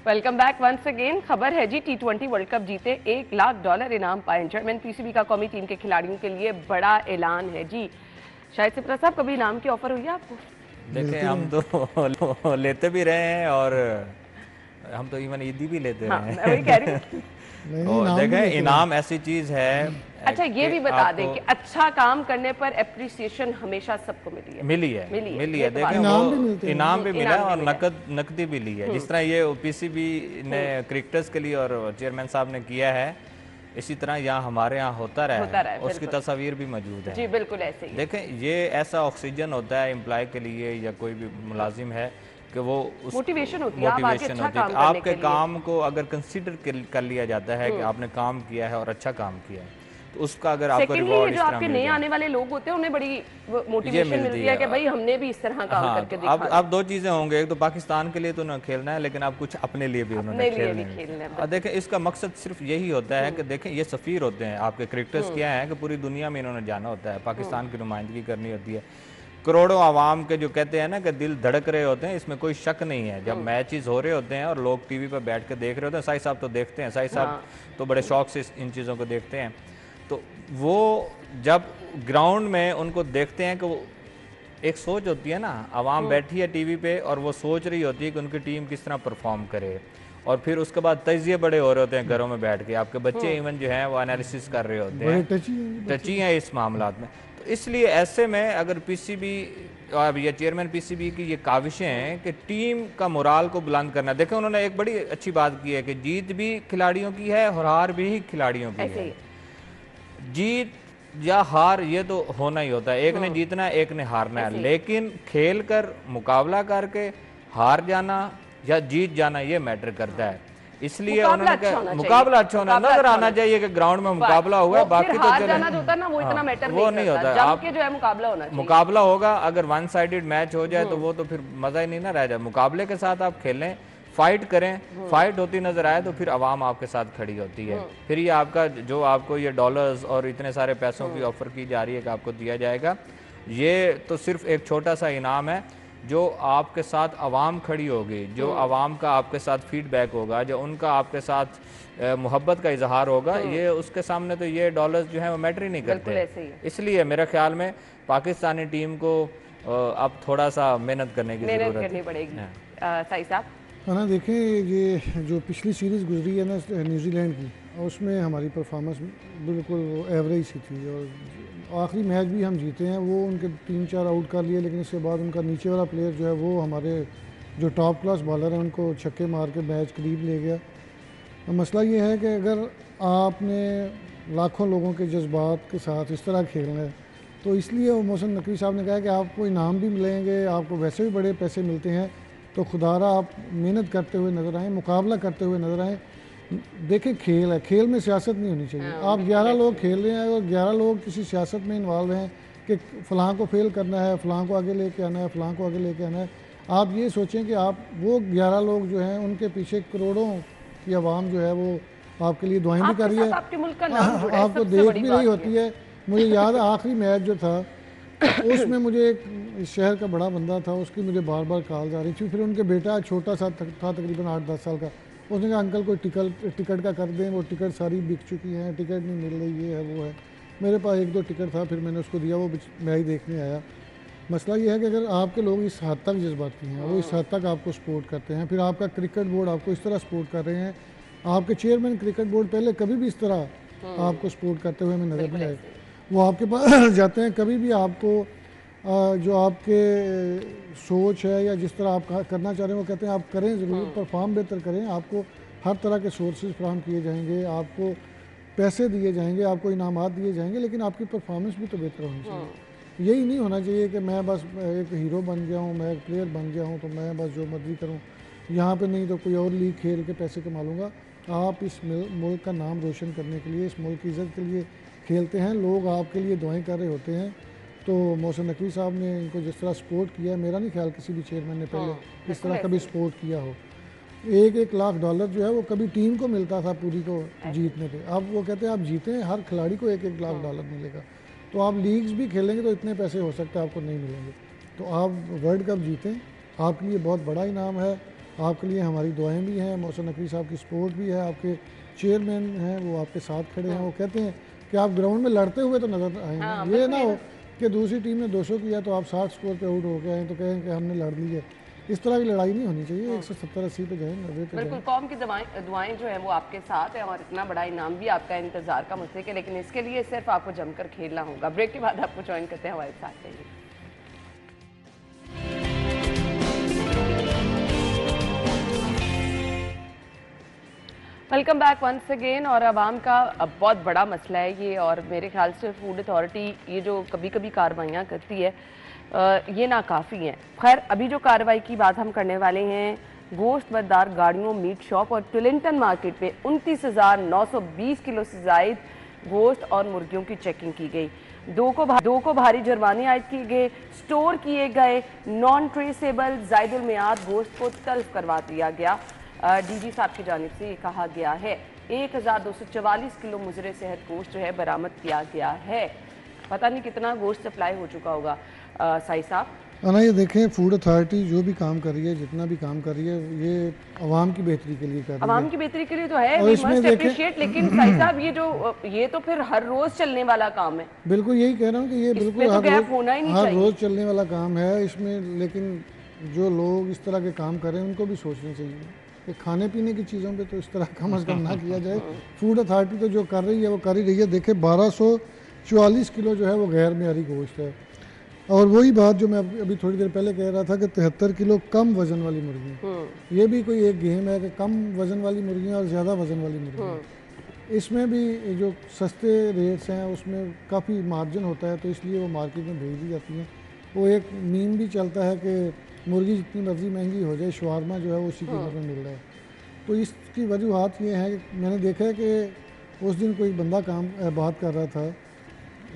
Welcome back once again. खबर है जी, T20 वर्ल्ड कप जीते $1 लाख इनाम पाए। जर्मन पीसीबी का कौमी टीम के खिलाड़ियों के लिए बड़ा ऐलान है जी। शायद सिप्रा साहब कभी इनाम की ऑफर हुई है आपको? देखें हम तो लेते भी रहे हैं और हम तो इवन ईदी भी लेते रहे हैं। मैं वही कह रही हूँ। देखें इनाम ऐसी चीज है। अच्छा ये भी बता दें कि अच्छा काम करने पर एप्रिसिएशन हमेशा सबको मिली है। देखें वो इनाम भी मिला और नकदी भी ली है। जिस तरह ये पीसीबी ने क्रिकेटर्स के लिए और चेयरमैन साहब ने किया है, इसी तरह यहाँ हमारे यहाँ होता रहा है। उसकी तस्वीर भी मौजूद है जी, बिल्कुल ऐसे ही। देखें ये ऐसा ऑक्सीजन होता है एम्प्लॉय के लिए या कोई भी मुलाजिम है कि वो मोटिवेशन होती है। आपके काम को अगर कंसीडर कर लिया जाता है कि आपने काम किया है और अच्छा काम किया है, तो उसका अगर आपको रिवॉर्ड जो आपके नए आने वाले लोग होते हैं उन्हें बड़ी मोटिवेशन मिलती है कि भाई हमने भी इस तरह काम करके दिखाया। अब दो चीजें होंगे, एक तो पाकिस्तान के लिए तो ना खेलना है, लेकिन आप कुछ अपने लिए भी उन्होंने खेलना है। देखें इसका मकसद सिर्फ यही होता है कि देखें ये सफीर होते हैं आपके क्रिकेटर्स, क्या है कि पूरी दुनिया में इन्होंने जाना होता है, पाकिस्तान की नुमाइंदगी करनी होती है। करोड़ों आवाम के जो कहते हैं ना कि दिल धड़क रहे होते हैं, इसमें कोई शक नहीं है। जब मैचेस हो रहे होते हैं और लोग टीवी पर बैठ कर देख रहे होते हैं, साई साहब तो देखते हैं, साई साहब तो बड़े शौक से इन चीज़ों को देखते हैं, तो वो जब ग्राउंड में उनको देखते हैं कि वो एक सोच होती है ना, आवाम बैठी है टीवी पे और वो सोच रही होती है कि उनकी टीम किस तरह परफॉर्म करे, और फिर उसके बाद तजिए बड़े हो रहे होते हैं घरों में बैठ के, आपके बच्चे इवन जो हैं वो एनालिसिस कर रहे होते हैं, टची हैं इस मामलात में। तो इसलिए ऐसे में अगर पीसीबी और ये चेयरमैन पीसीबी की ये काविशें हैं कि टीम का मोराल को बुलंद करना, देखें उन्होंने एक बड़ी अच्छी बात की है कि जीत भी खिलाड़ियों की है और हार भी खिलाड़ियों की है। जीत या हार ये तो होना ही होता है, एक ने जीतना है एक ने हारना है, लेकिन खेल कर मुकाबला करके हार जाना या जीत जाना ये मैटर करता है। इसलिए उन्होंने कहा मुकाबला अच्छा होना, नजर आना चाहिए कि ग्राउंड में मुकाबला हुआ है, बाकी तो चले वो इतना मैटर वो नहीं होता। आप जो है मुकाबला होना चाहिए, मुकाबला होगा, अगर वन साइडेड मैच हो जाए तो वो तो फिर मजा ही नहीं ना रह जाए। मुकाबले के साथ आप खेलें, फाइट करें, फाइट होती नजर आए तो फिर आवाम आपके साथ खड़ी होती है, फिर ये आपका जो आपको ये डॉलर्स और इतने सारे पैसों की ऑफर की जा रही है कि आपको दिया जाएगा, ये तो सिर्फ एक छोटा सा इनाम है जो आपके साथ आवाम खड़ी होगी, जो आवाम का आपके साथ फीडबैक होगा, जो उनका आपके साथ मोहब्बत का इजहार होगा, ये उसके सामने तो ये डॉलर्स जो हैं वो मैटर ही नहीं करते। इसलिए मेरे ख्याल में पाकिस्तानी टीम को अब थोड़ा सा मेहनत करने की जरूरत पड़ेगी। साई साहब है ना, देखें ये जो पिछली सीरीज़ गुजरी है ना न्यूजीलैंड की, उसमें हमारी परफॉर्मेंस बिल्कुल एवरेज सी थी, और आखिरी मैच भी हम जीते हैं, वो उनके 3-4 आउट कर लिए, लेकिन इसके बाद उनका नीचे वाला प्लेयर जो है वो हमारे जो टॉप क्लास बॉलर हैं उनको छक्के मार के मैच करीब ले गया। मसला ये है कि अगर आपने लाखों लोगों के जज्बात के साथ इस तरह खेलना है, तो इसलिए मोहसिन नकवी साहब ने कहा कि आपको इनाम भी मिलेंगे, आपको वैसे भी बड़े पैसे मिलते हैं, तो खुदारा आप मेहनत करते हुए नज़र आएँ, मुकाबला करते हुए नज़र आएँ। देखें खेल है, खेल में सियासत नहीं होनी चाहिए। आप 11 लोग खेल रहे हैं और 11 लोग किसी सियासत में इन्वॉल्व हैं कि फ़लाँ को फेल करना है, फ़लाँ को आगे लेके आना है, फ़लाँ को आगे लेके आना है। आप ये सोचें कि आप वो 11 लोग जो हैं उनके पीछे करोड़ों की आवाम जो है वो आपके लिए दुआएं भी कर रही है, आपको देख भी रही होती है। मुझे याद है आखिरी मैच जो था उसमें मुझे एक शहर का बड़ा बंदा था, उसकी मुझे बार बार कॉल आ रही थी, फिर उनके बेटा छोटा सा था तकरीबन 8-10 साल का, उसने कहा अंकल कोई टिकट का कर दें, वो टिकट सारी बिक चुकी हैं, टिकट नहीं मिल रही, ये है वो है। मेरे पास 1-2 टिकट था, फिर मैंने उसको दिया, वो मैच देखने आया। मसला ये है कि अगर आपके लोग इस हद तक जज्बाती हैं, वो इस हद तक आपको सपोर्ट करते हैं, फिर आपका क्रिकेट बोर्ड आपको इस तरह सपोर्ट कर रहे हैं, आपके चेयरमैन क्रिकेट बोर्ड पहले कभी भी इस तरह आपको सपोर्ट करते हुए हमें नज़र नहीं आए। वो आपके पास जाते हैं, कभी भी आपको जो आपके सोच है या जिस तरह आप करना चाह रहे हैं वो कहते हैं आप करें, ज़रूर परफॉर्म बेहतर करें, आपको हर तरह के सोर्सेज फ्राहम किए जाएंगे, आपको पैसे दिए जाएंगे, आपको इनामात दिए जाएंगे, लेकिन आपकी परफॉर्मेंस भी तो बेहतर होनी चाहिए। यही नहीं होना चाहिए कि मैं बस एक हीरो बन गया हूँ, मैं एक प्लेयर बन गया हूँ तो मैं बस जो मर्जी करूँ, यहाँ पे नहीं तो कोई और लीग खेल के पैसे कमा लूँगा। आप इस मुल्क का नाम रोशन करने के लिए, इस मुल्क की इज़्ज़त के लिए खेलते हैं, लोग आपके लिए दुआएं कर रहे होते हैं। तो मोहसिन नकवी साहब ने इनको जिस तरह सपोर्ट किया, मेरा नहीं ख्याल किसी भी चेयरमैन ने पहले इस तरह कभी सपोर्ट किया हो। 1-1 लाख डॉलर जो है वो कभी टीम को मिलता था पूरी को जीतने पे, अब वो कहते हैं आप जीतें, हर खिलाड़ी को 1-1 लाख डॉलर मिलेगा। तो आप लीग्स भी खेलेंगे तो इतने पैसे हो सकते हैं आपको नहीं मिलेंगे। तो आप वर्ल्ड कप जीतें, आपके लिए बहुत बड़ा इनाम है, आपके लिए हमारी दुआएं भी हैं, मोहसिन नकवी साहब की सपोर्ट भी है, आपके चेयरमैन हैं वो आपके साथ खड़े हैं। वो कहते हैं कि आप ग्राउंड में लड़ते हुए तो नजर आएंगे, ये ना हो कि दूसरी टीम ने 200 किया तो आप 60 स्कोर पे आउट हो गए हैं तो कहें कि हमने लड़ ली है। इस तरह की लड़ाई नहीं होनी चाहिए। 170-80 पे जाएं, 90 पे बिल्कुल, कौम की दुआएं जो है वो आपके साथ है और इतना बड़ा इनाम भी आपका इंतजार का मुस्तक है, लेकिन इसके लिए सिर्फ आपको जमकर खेलना होगा। ब्रेक के बाद आपको ज्वाइन करते हैं, हमारे साथ रहिए। Welcome back once again. और आवाम का बहुत बड़ा मसला है ये, और मेरे ख्याल से फूड अथॉरिटी ये जो कभी कभी कार्रवाइयाँ करती है ये नाकाफ़ी हैं। खैर, अभी जो कार्रवाई की बात हम करने वाले हैं, गोश्त बरदार गाड़ियों, मीट शॉप और टुलिंगटन मार्केट में 29,920 किलो से ज़ायद गोश्त और मुर्गियों की चेकिंग की गई। दो को भारी जुर्माने आयद किए गए। स्टोर किए गए नॉन ट्रेसेबल ज़ायदुल मियाद गोश्त को तल्फ करवा दिया गया। डीजी साहब की जानिब से ये कहा गया है 1244 किलो मुजरे सेहत गोश्त जो है बरामद किया गया है। पता नहीं कितना गोश्त सप्लाई हो चुका होगा। साई साहब? ना ये देखें, फूड अथॉरिटी जो भी काम कर रही है, जितना भी काम कर रही है, ये आवाम की बेहतरी के लिए कर रही है। आवाम की बेहतरी के लिए तो है, और वी इसमें मस्ट देखें- अप्रिशिएट, लेकिन साई साहब ये तो फिर हर रोज चलने वाला काम है। बिल्कुल यही कह रहा हूँ कि ये इसमें बिल्कुल तो गैप होना ही नहीं हर चाहिए। रोज़ चलने वाला काम है इसमें। लेकिन जो लोग इस तरह के काम कर रहे हैं उनको भी सोचना चाहिए कि खाने पीने की चीज़ों पे तो इस तरह कम अज़ कम ना किया जाए। फूड अथॉरिटी तो जो कर रही है वो कर ही रही है। देखे 1244 किलो जो है वो गैर मेयारी गोश्त है। और वही बात जो मैं अभी थोड़ी देर पहले कह रहा था कि 73 किलो कम वजन वाली मुर्गियाँ, ये भी कोई एक गेम है कि कम वजन वाली मुर्गियाँ और ज़्यादा वजन वाली मुर्गियाँ, इसमें भी जो सस्ते रेट्स हैं उसमें काफ़ी मार्जिन होता है, तो इसलिए वो मार्केट में भेज दी जाती हैं। वो एक मीम भी चलता है कि मुर्गी जितनी मर्जी महंगी हो जाए, शवारमा जो है वो उसी कीमत में मिल रहा है। तो इसकी वजूहत ये है कि मैंने देखा है कि उस दिन कोई बंदा बात कर रहा था,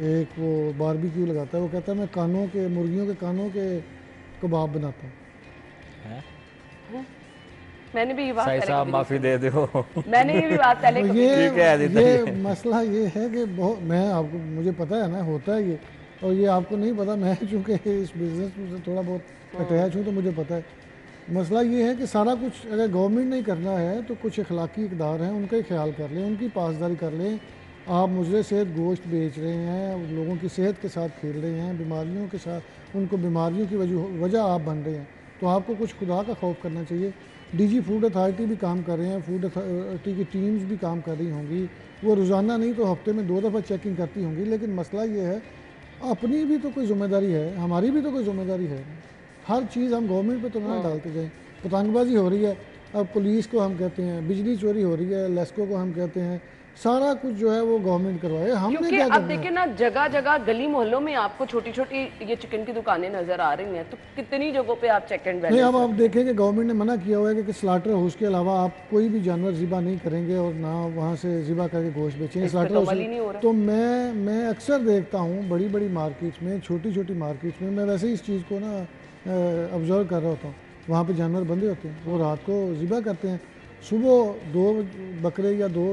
एक वो बारबेक्यू लगाता है, वो कहता है मैं मुर्गियों के कानों के कबाब बनाता हूँ। मैंने भी ये बात साई साहब माफी दे दो। मैंने ये भी बात पहले तो कभी ये मसला ये है कि बहुत, मुझे पता है ना, होता है ये, और ये आपको नहीं पता। मैं चूँकि इस बिज़नेस से थोड़ा बहुत अटैच हूँ तो मुझे पता है। मसला ये है कि सारा कुछ अगर गवर्नमेंट नहीं करना है तो कुछ अखलाकी इक़दार हैं, उनका ही ख्याल कर लें, उनकी पासदारी कर लें। आप मुजरे सेहत गोश्त बेच रहे हैं, लोगों की सेहत के साथ खेल रहे हैं, बीमारियों के साथ, उनको बीमारियों की वजह आप बन रहे हैं, तो आपको कुछ खुदा का खौफ करना चाहिए। डीजी फूड अथॉरिटी भी काम कर रहे हैं, फूड अथॉरिटी की टीम्स भी काम कर रही होंगी, वो रोज़ाना नहीं तो हफ्ते में 2 दफ़ा चेकिंग करती होंगी। लेकिन मसला ये है, अपनी भी तो कोई ज़िम्मेदारी है, हमारी भी तो कोई ज़िम्मेदारी है। हर चीज़ हम गवर्नमेंट पे तो ना डालते जाएँ। पतंगबाजी हो रही है, अब पुलिस को हम कहते हैं, बिजली चोरी हो रही है, लेस्को को हम कहते हैं, सारा कुछ जो है वो गवर्नमेंट करवाए, हमने क्योंकि क्या अब करना देखिए है? ना, जगह जगह गली मोहल्लों में आपको छोटी छोटी ये चिकन की दुकानें नजर आ रही हैं, तो कितनी जगहों पे आप चेक एंड नहीं, अब बैलेंस। आप देखें कि गवर्नमेंट ने मना किया हुआ है कि स्लाटर हाउस के अलावा आप कोई भी जानवर ज़िबा नहीं करेंगे और ना वहाँ से ज़िबा करके गोश्त बेचेंगे। स्लाटर तो अमल ही नहीं हो हाउस रहा। तो मैं अक्सर देखता हूँ बड़ी बड़ी मार्केट्स में, छोटी छोटी मार्केट्स में, मैं वैसे ही इस चीज़ को ना ऑब्जर्व कर रहा होता हूँ। वहाँ पे जानवर बंधे होते हैं, वो रात को ज़िबा करते हैं, सुबह 2 बकरे या 2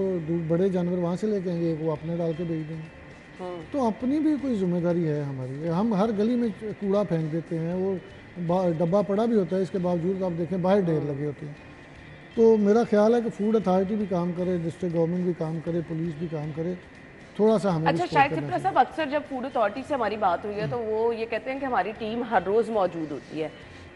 बड़े जानवर वहाँ से लेके आएंगे, एक वो अपने डाल के बेच देंगे। तो अपनी भी कोई जिम्मेदारी है हमारी। हम हर गली में कूड़ा फेंक देते हैं, वो डब्बा पड़ा भी होता है, इसके बावजूद आप देखें बाहर ढेर लगे होते हैं। तो मेरा ख्याल है कि फूड अथॉरिटी भी काम करे, डिस्ट्रिक्ट गवर्नमेंट भी काम करे, पुलिस भी काम करे, थोड़ा सा हमें भी अच्छा, support शायद करना सिप्रा साहब, अक्सर जब फूड अथॉरिटी से हमारी बात हुई है तो वो ये कहते हैं कि हमारी टीम हर रोज मौजूद होती है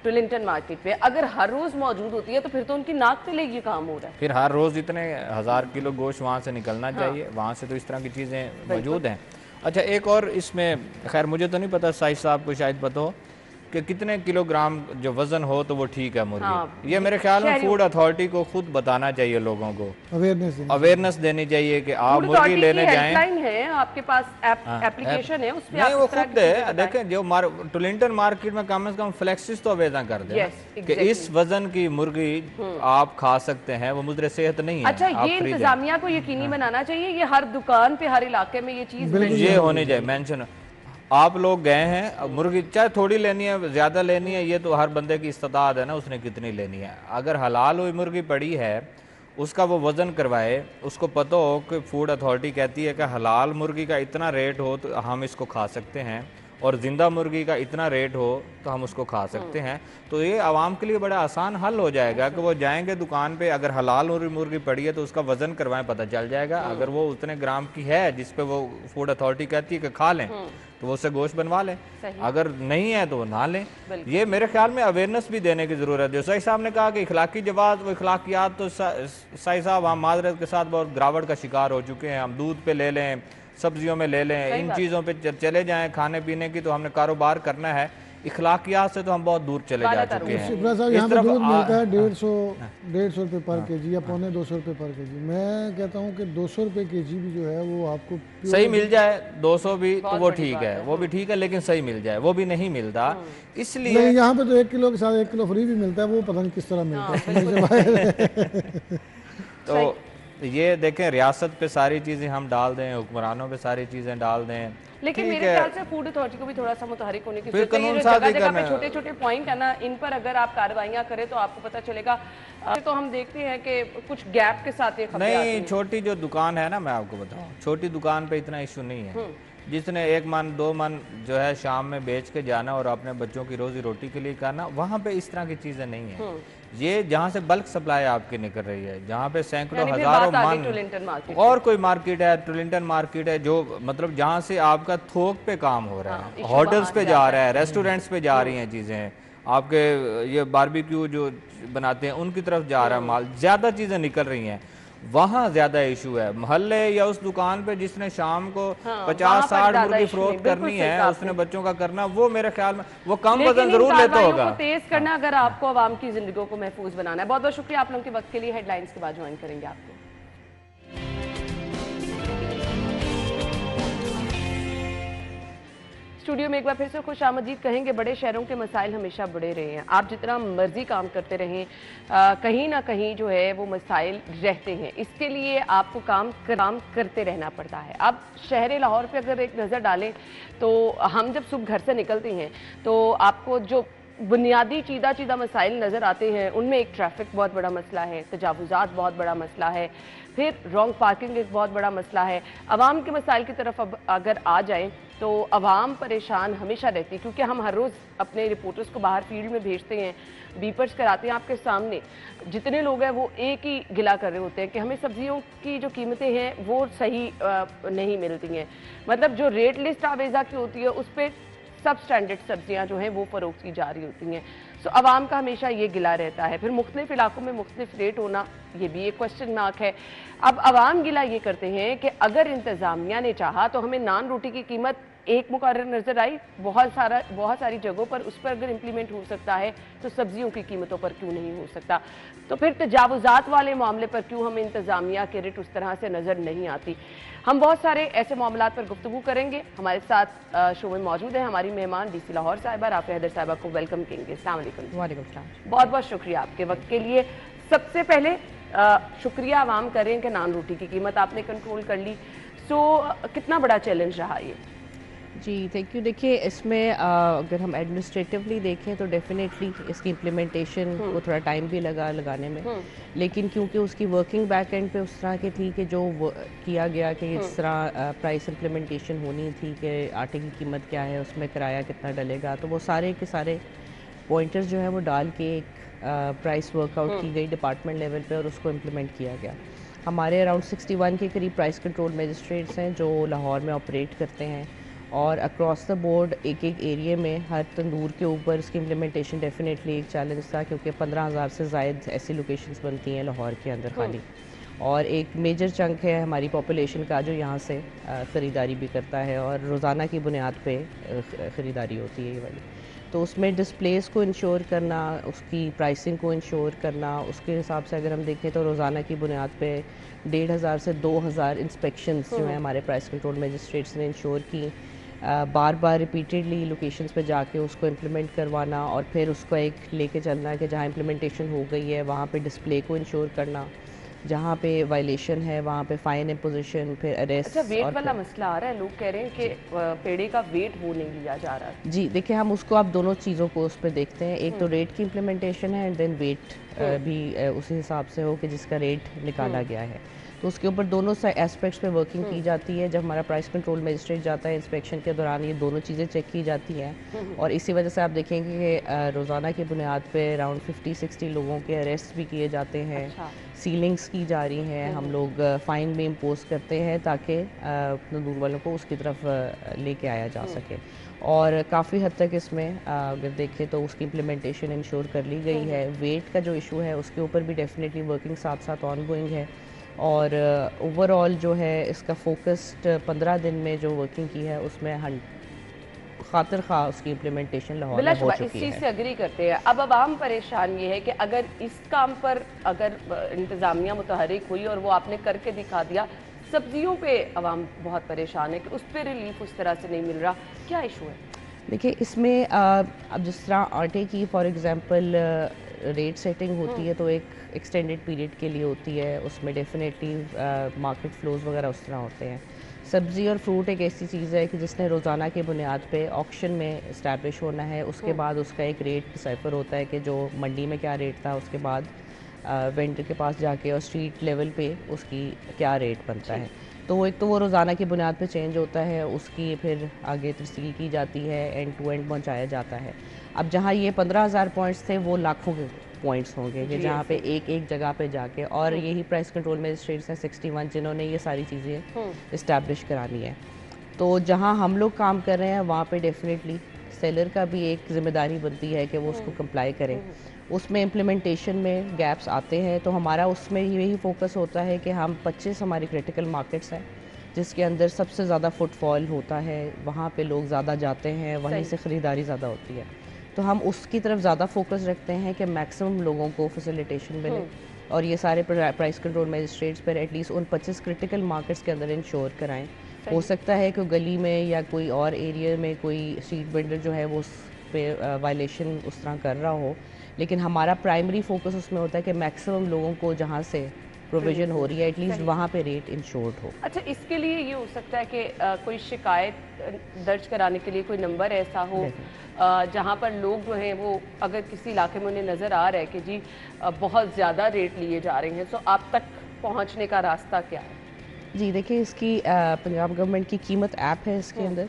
टुलिंगटन मार्केट पे। अगर हर रोज मौजूद होती है तो फिर तो उनकी नाक तले ये काम हो रहा है। फिर हर रोज इतने 1000 किलो गोश्त वहाँ से निकलना चाहिए, वहाँ से तो इस तरह की चीज़ें मौजूद हैं। अच्छा, एक और इसमें, खैर मुझे तो नहीं पता, साइज साहब को शायद पता हो कि कितने किलोग्राम जो वजन हो तो वो ठीक है मुर्गी। हाँ, ये मेरे ख्याल में फूड अथॉरिटी को खुद बताना चाहिए, लोगों को अवेयरनेस देनी चाहिए कि आप मुर्गी लेने जाएं। हेल्पलाइन है आपके पास, एप्लीकेशन है, उसमें नहीं, वो खुद है। देखें, जो टुलिंगटन मार्केट में कम से कम फ्लेक्सिस तो आवेदन कर दे कि इस वजन की मुर्गी आप खा सकते हैं, वो मुद्रे सेहत नहीं है। अच्छा, ये इंतजामिया को यकीनी बनाना चाहिए, ये हर दुकान पे, हर इलाके में ये चीज ये होनी चाहिए मेंशन। आप लोग गए हैं, मुर्गी चाहे थोड़ी लेनी है ज़्यादा लेनी है, ये तो हर बंदे की इस्तात है ना, उसने कितनी लेनी है। अगर हलाल हुई मुर्गी पड़ी है, उसका वो वज़न करवाए, उसको पता हो कि फूड अथॉरिटी कहती है कि हलाल मुर्गी का इतना रेट हो तो हम इसको खा सकते हैं, और ज़िंदा मुर्गी का इतना रेट हो तो हम उसको खा सकते हैं। तो ये आवाम के लिए बड़ा आसान हल हो जाएगा कि वो जाएंगे दुकान पे, अगर हलाल मुर्गी पड़ी है तो उसका वज़न करवाएं, पता चल जाएगा। अगर वो उतने ग्राम की है जिस पे वो फूड अथॉरिटी कहती है कि खा लें, तो वो उससे गोश्त बनवा लें, अगर नहीं है तो वो ना लें। ये मेरे ख्याल में अवेयरनेस भी देने की ज़रूरत है। जो साई साहब ने कहा कि इखलाकी जवाब, वो इखलाकियात, तो साई साहब हम माजरत के साथ बहुत गिरावट का शिकार हो चुके हैं। हम दूध पे ले लें, सब्जियों में ले लें, इन चीज़ों पे चले जाएं, खाने पीने की तो हमने कारोबार करना है, इखलाकियात से तो हम बहुत दूर चले जा चुके हैं। यहाँ पे दूध मिलता है 150 रुपये पर केजी या 1.25 रुपये पर केजी। मैं कहता हूँ कि 200 रुपये केजी भी जो है वो आपको सही मिल जाए, 200 भी तो वो ठीक है, वो भी ठीक है, लेकिन सही मिल जाए, वो भी नहीं मिलता। इसलिए नहीं, यहाँ पे तो 1 किलो के साथ 1 किलो फ्री भी मिलता है, वो पता नहीं किस तरह मिलता है। तो ये देखें, रियासत पे सारी चीज़ें हम डाल दें, हुक्मरानों पे सारी चीज़ें डाल दें, लेकिन मेरे ख्याल से फूड अथॉरिटी को भी थोड़ा सा मुतहरिक होने की जरूरत है। ये जगह जगह पे छोटे छोटे पॉइंट है ना, इन पर अगर आप कार्रवाइयां करें तो आपको पता चलेगा। तो हम देखते हैं कि कुछ गैप के साथ ये खबरें आती हैं। नहीं, छोटी जो दुकान है ना, मैं आपको बताऊं, छोटी दुकान पे इतना इशू नहीं है, जिसने 1 मन 2 मन जो है शाम में बेच के जाना और अपने बच्चों की रोजी रोटी के लिए करना, वहाँ पे इस तरह की चीज़ें नहीं है। ये जहाँ से बल्क सप्लाई आपकी निकल रही है, जहाँ पे सैकड़ों यानी फिर हजारों बात आ गई मन, टुलिंटन मार्केट और कोई मार्केट है, टुलिंटन मार्केट है, जो मतलब जहाँ से आपका थोक पे काम हो रहा है, इशू होटल्स वहाँ पे से जा आता रहा है, रेस्टोरेंट्स पे जा रही हैं चीज़ें, आपके ये बारबेक्यू जो बनाते हैं उनकी तरफ जा रहा है माल, ज़्यादा चीज़ें निकल रही हैं, वहाँ ज़्यादा इशू है। मोहल्ले या उस दुकान पे जिसने शाम को वहाँ 50-60 पर ज्यादा मुर्गी इशू नहीं, फरोख्त बिल्कुल करनी सही है, कहा उसने आपने। बच्चों का करना, वो मेरे ख्याल में वो कम लेकिन वजन इन जरूर लेता कार्रवाइयों होगा। को तेज करना अगर आपको आवाम की जिंदगियों को महफूज बनाना है। बहुत बहुत शुक्रिया आप लोगों के वक्त के लिए। हेडलाइंस के बाद ज्वाइन करेंगे आपको। स्टूडियो में एक बार फिर से खुश आमदीद कहेंगे। बड़े शहरों के मसाइल हमेशा बड़े रहे हैं, आप जितना मर्जी काम करते रहें, कहीं ना कहीं जो है वो मसाइल रहते हैं। इसके लिए आपको काम करते रहना पड़ता है। अब शहर लाहौर पे अगर एक नज़र डालें तो हम जब सुबह घर से निकलते हैं तो आपको जो बुनियादी चीदा मसाइल नज़र आते हैं, उनमें एक ट्रैफिक बहुत बड़ा मसला है, तजावुज़ात बहुत बड़ा मसला है, फिर रॉन्ग पार्किंग एक बहुत बड़ा मसला है। आवाम के मसाइल की तरफ अब अगर आ जाएं तो आवाम परेशान हमेशा रहती है, क्योंकि हम हर रोज़ अपने रिपोर्टर्स को बाहर फील्ड में भेजते हैं, बीपर्स कराते हैं। आपके सामने जितने लोग हैं वो एक ही गिला कर रहे होते हैं कि हमें सब्जियों की जो कीमतें हैं वो सही नहीं मिलती हैं। मतलब जो रेट लिस्ट आवेजा की होती है उस पर सब स्टैंडर्ड सब्जियां जो हैं वो फरोख्त की जा रही होती हैं। सो आवाम का हमेशा ये गिला रहता है। फिर मुख्तलिफ इलाकों में मुख्तलिफ रेट होना, ये भी एक क्वेश्चन मार्क है। अब आवाम गिला ये करते हैं कि अगर इंतज़ामिया ने चाहा तो हमें नान रोटी की कीमत एक मुकर्रर नज़र आई, बहुत सारी जगहों पर उस पर अगर इम्प्लीमेंट हो सकता है तो सब्जियों की कीमतों पर क्यों नहीं हो सकता? तो फिर तजावुज़ात वाले मामले पर क्यों हमें इंतज़ामिया के रेट उस तरह से नज़र नहीं आती? हम बहुत सारे ऐसे मामलात पर गुफ्तगू करेंगे। हमारे साथ शो में मौजूद है हमारी मेहमान डीसी लाहौर साहिबा राफिया हैदर साहिबा को वेलकम करेंगे। अस्सलाम वालेकुम। वालेकुम सलाम। बहुत बहुत शुक्रिया आपके वक्त के लिए। सबसे पहले शुक्रिया आवाम करें कि नान रोटी की कीमत आपने कंट्रोल कर ली। सो कितना बड़ा चैलेंज रहा ये? जी थैंक यू। देखिए इसमें अगर हम एडमिनिस्ट्रेटिवली देखें तो डेफिनेटली इसकी इम्प्लीमेंटेशन को थोड़ा टाइम भी लगाने में, लेकिन क्योंकि उसकी वर्किंग बैक एंड पे उस तरह की थी कि जो किया गया कि इस तरह प्राइस इम्प्लीमेंटेशन होनी थी कि आटे की कीमत क्या है, उसमें किराया कितना डलेगा, तो वो सारे के सारे पॉइंटर्स जो है वो डाल के एक प्राइस वर्कआउट की गई डिपार्टमेंट लेवल पे और उसको इम्प्लीमेंट किया गया। हमारे अराउंड 61 के करीब प्राइस कंट्रोल मजिस्ट्रेट्स हैं जो लाहौर में ऑपरेट करते हैं, और अक्रॉस द बोर्ड एक एरिया में हर तंदूर के ऊपर इसकी इम्प्लीमेंटेशन डेफिनेटली एक चैलेंज था, क्योंकि 15,000 से ज़ायद ऐसी लोकेशंस बनती हैं लाहौर के अंदर खाली, और एक मेजर चंक है हमारी पॉपुलेशन का जो यहाँ से ख़रीदारी भी करता है और रोज़ाना की बुनियाद पे ख़रीदारी होती है ये वाली। तो उसमें डिस्प्लेस को इंश्योर करना, उसकी प्राइसिंग को इंश्योर करना, उसके हिसाब से अगर हम देखें तो रोज़ाना की बुनियाद पे 1,500 से 2,000 इंस्पेक्शंस जो हैं हमारे प्राइस कंट्रोल मजिस्ट्रेट्स ने इंश्योर की। बार बार रिपीटेडली लोकेशंस पे जाके उसको इम्प्लीमेंट करवाना और फिर उसको एक लेके चलना कि जहाँ इम्प्लीमेंटेशन हो गई है वहाँ पे डिस्प्ले को इंश्योर करना, जहाँ पे वायलेशन है वहाँ पे फ़ाइन इम्पोजिशन, फिर अरेस्ट। अच्छा, वेट वाला मसला आ रहा है, लोग कह रहे हैं कि पेड़े का वेट वो नहीं लिया जा रहा। जी देखिए हम उसको आप दोनों चीज़ों को उस पर देखते हैं, एक तो रेट की इम्प्लीमेंटेशन है एंड देन वेट भी उसी हिसाब से हो कि जिसका रेट निकाला गया है, तो उसके ऊपर दोनों एस्पेक्ट्स पे वर्किंग की जाती है। जब हमारा प्राइस कंट्रोल मजिस्ट्रेट जाता है इंस्पेक्शन के दौरान ये दोनों चीज़ें चेक की जाती हैं, और इसी वजह से आप देखेंगे कि रोज़ाना की बुनियाद पे अराउंड 50-60 लोगों के अरेस्ट भी किए जाते हैं। अच्छा। सीलिंग्स की जा रही हैं, हम लोग फ़ाइन भी इम्पोज करते हैं ताकि तंदूर वालों को उसकी तरफ लेके आया जा सके, और काफ़ी हद तक इसमें अगर देखें तो उसकी इम्प्लीमेंटेशन इंश्योर कर ली गई है। वेट का जो इशू है उसके ऊपर भी डेफिनेटली वर्किंग साथ साथ ऑन गोइंग है, और ओवरऑल जो है इसका फोकस्ड 15 दिन में जो वर्किंग की है उसमें खातिर खा उसकी इम्प्लीमेंटेशन लाहौर में हो इस चुकी चीज़ है। से अग्री करते हैं। अब आवाम परेशान ये है कि अगर इस काम पर अगर इंतज़ामिया मुतहरिक हुई और वो आपने करके दिखा दिया, सब्जियों पे आवाम बहुत परेशान है कि उस पर रिलीफ उस तरह से नहीं मिल रहा, क्या इशू है? देखिए इसमें अब जिस तरह आटे की फॉर एग्जांपल रेट सेटिंग होती है तो एक एक्सटेंडेड पीरियड के लिए होती है, उसमें डेफिनेटली मार्केट फ्लोज वगैरह उस तरह होते हैं। सब्ज़ी और फ्रूट एक ऐसी चीज़ है कि जिसने रोज़ाना की बुनियाद पे ऑक्शन में इस्टेब्लिश होना है, उसके बाद उसका एक रेट डिसाइफर होता है कि जो मंडी में क्या रेट था, उसके बाद वेंडर के पास जाके और स्ट्रीट लेवल पे उसकी क्या रेट बनता है। तो एक तो वो रोज़ाना की बुनियाद पे चेंज होता है, उसकी फिर आगे तरसील की जाती है, एंड टू एंड पहुंचाया जाता है। अब जहाँ ये 15,000 पॉइंट्स थे, वो लाखों के पॉइंट्स होंगे कि जहाँ पे एक एक जगह पे जाके, और यही प्राइस कंट्रोल मजिस्ट्रेट्स हैं 61 जिन्होंने ये सारी चीज़ें इस्टेब्लिश करानी है। तो जहाँ हम लोग काम कर रहे हैं वहाँ पे डेफिनेटली सेलर का भी एक ज़िम्मेदारी बनती है कि वो उसको कंप्लाई करें। उसमें इम्प्लीमेंटेशन में गैप्स आते हैं, तो हमारा उसमें यही फोकस होता है कि हम 25 हमारी क्रिटिकल मार्केट्स हैं जिसके अंदर सबसे ज़्यादा फुटफॉल होता है, वहाँ पे लोग ज़्यादा जाते हैं, वहीं से ख़रीदारी ज़्यादा होती है। तो हम उसकी तरफ ज़्यादा फोकस रखते हैं कि मैक्सिमम लोगों को फैसिलिटेशन मिले, और ये सारे प्राइस कंट्रोल मजिस्ट्रेट्स पर एटलीस्ट उन 25 क्रिटिकल मार्केट्स के अंदर इंश्योर कराएं। हो सकता है कि गली में या कोई और एरिया में कोई स्ट्रीट वेंडर जो है वो उस पे वायलेशन उस तरह कर रहा हो, लेकिन हमारा प्राइमरी फोकस उसमें होता है कि मैक्सिमम लोगों को जहाँ से प्रोविजन हो रही है एटलीस्ट वहाँ पे रेट इंश्योर्ड हो। अच्छा, इसके लिए ये हो सकता है कि कोई शिकायत दर्ज कराने के लिए कोई नंबर ऐसा हो जहाँ पर लोग जो हैं वो, अगर किसी इलाके में उन्हें नज़र आ रहा है कि जी बहुत ज़्यादा रेट लिए जा रहे हैं, तो आप तक पहुँचने का रास्ता क्या है? जी देखिए, इसकी पंजाब गवर्नमेंट की कीमत ऐप है इसके अंदर,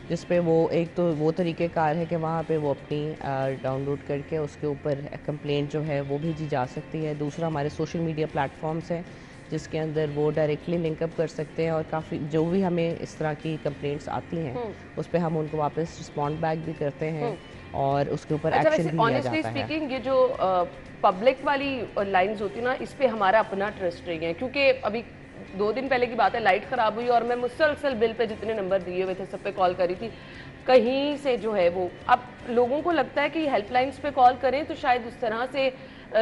जिस पे वो एक तो वो तरीक़ेकार है कि वहाँ पे वो अपनी डाउनलोड करके उसके ऊपर कंप्लेंट जो है वो भेजी जा सकती है। दूसरा, हमारे सोशल मीडिया प्लेटफॉर्म्स हैं जिसके अंदर वो डायरेक्टली लिंकअप कर सकते हैं, और काफ़ी जो भी हमें इस तरह की कंप्लेंट्स आती हैं उस पर हम उनको वापस रिस्पॉन्ड बैक भी करते हैं और उसके ऊपर एक्शन भी लिया जाता है। स्पीकिंग, ये जो पब्लिक वाली लाइंस होती है ना, इस पे हमारा अपना ट्रस्ट नहीं है, क्योंकि अभी 2 दिन पहले की बात है, लाइट ख़राब हुई और मैं मुसलसल बिल पे जितने नंबर दिए हुए थे सब पे कॉल करी थी, कहीं से जो है वो, अब लोगों को लगता है कि हेल्पलाइंस पे कॉल करें तो शायद उस तरह से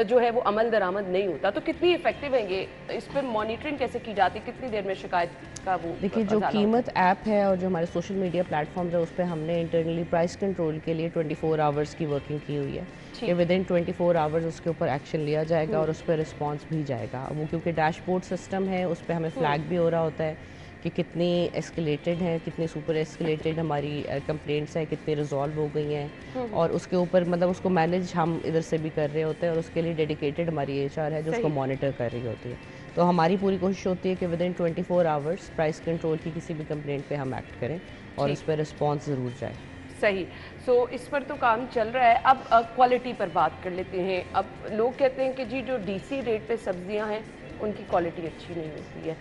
जो है वो अमल दरामद नहीं होता। तो कितनी इफेक्टिव है ये, इस पर मॉनिटरिंग कैसे की जाती है, कितनी देर में शिकायत का वो? देखिए, जो कीमत ऐप है और जो हमारे सोशल मीडिया प्लेटफॉर्म्स है उस पर हमने इंटरनली प्राइस कंट्रोल के लिए 24 आवर्स की वर्किंग की हुई है कि विद इन 24 आवर्स उसके ऊपर एक्शन लिया जाएगा और उस पर रिस्पॉन्स भी जाएगा। वो क्योंकि डैशबोर्ड सिस्टम है, उस पर हमें फ्लैग भी हो रहा होता है कि कितनी एस्केलेटेड हैं, कितनी सुपर एस्केलेटेड हमारी कंप्लेंट्स हैं, कितनी रिजॉल्व हो गई हैं, और उसके ऊपर मतलब उसको मैनेज हम इधर से भी कर रहे होते हैं, और उसके लिए डेडिकेटेड हमारी HR है जो उसको मॉनिटर कर रही होती है। तो हमारी पूरी कोशिश होती है कि with in 24 hours price control की किसी भी कंप्लेंट पे हम एक्ट करें और उस पर रिस्पॉन्स ज़रूर जाए। सही। सो इस पर तो काम चल रहा है। अब क्वालिटी पर बात कर लेते हैं। अब लोग कहते हैं कि जी जो DC रेट पे सब्जियां हैं उनकी क्वालिटी अच्छी नहीं होती है।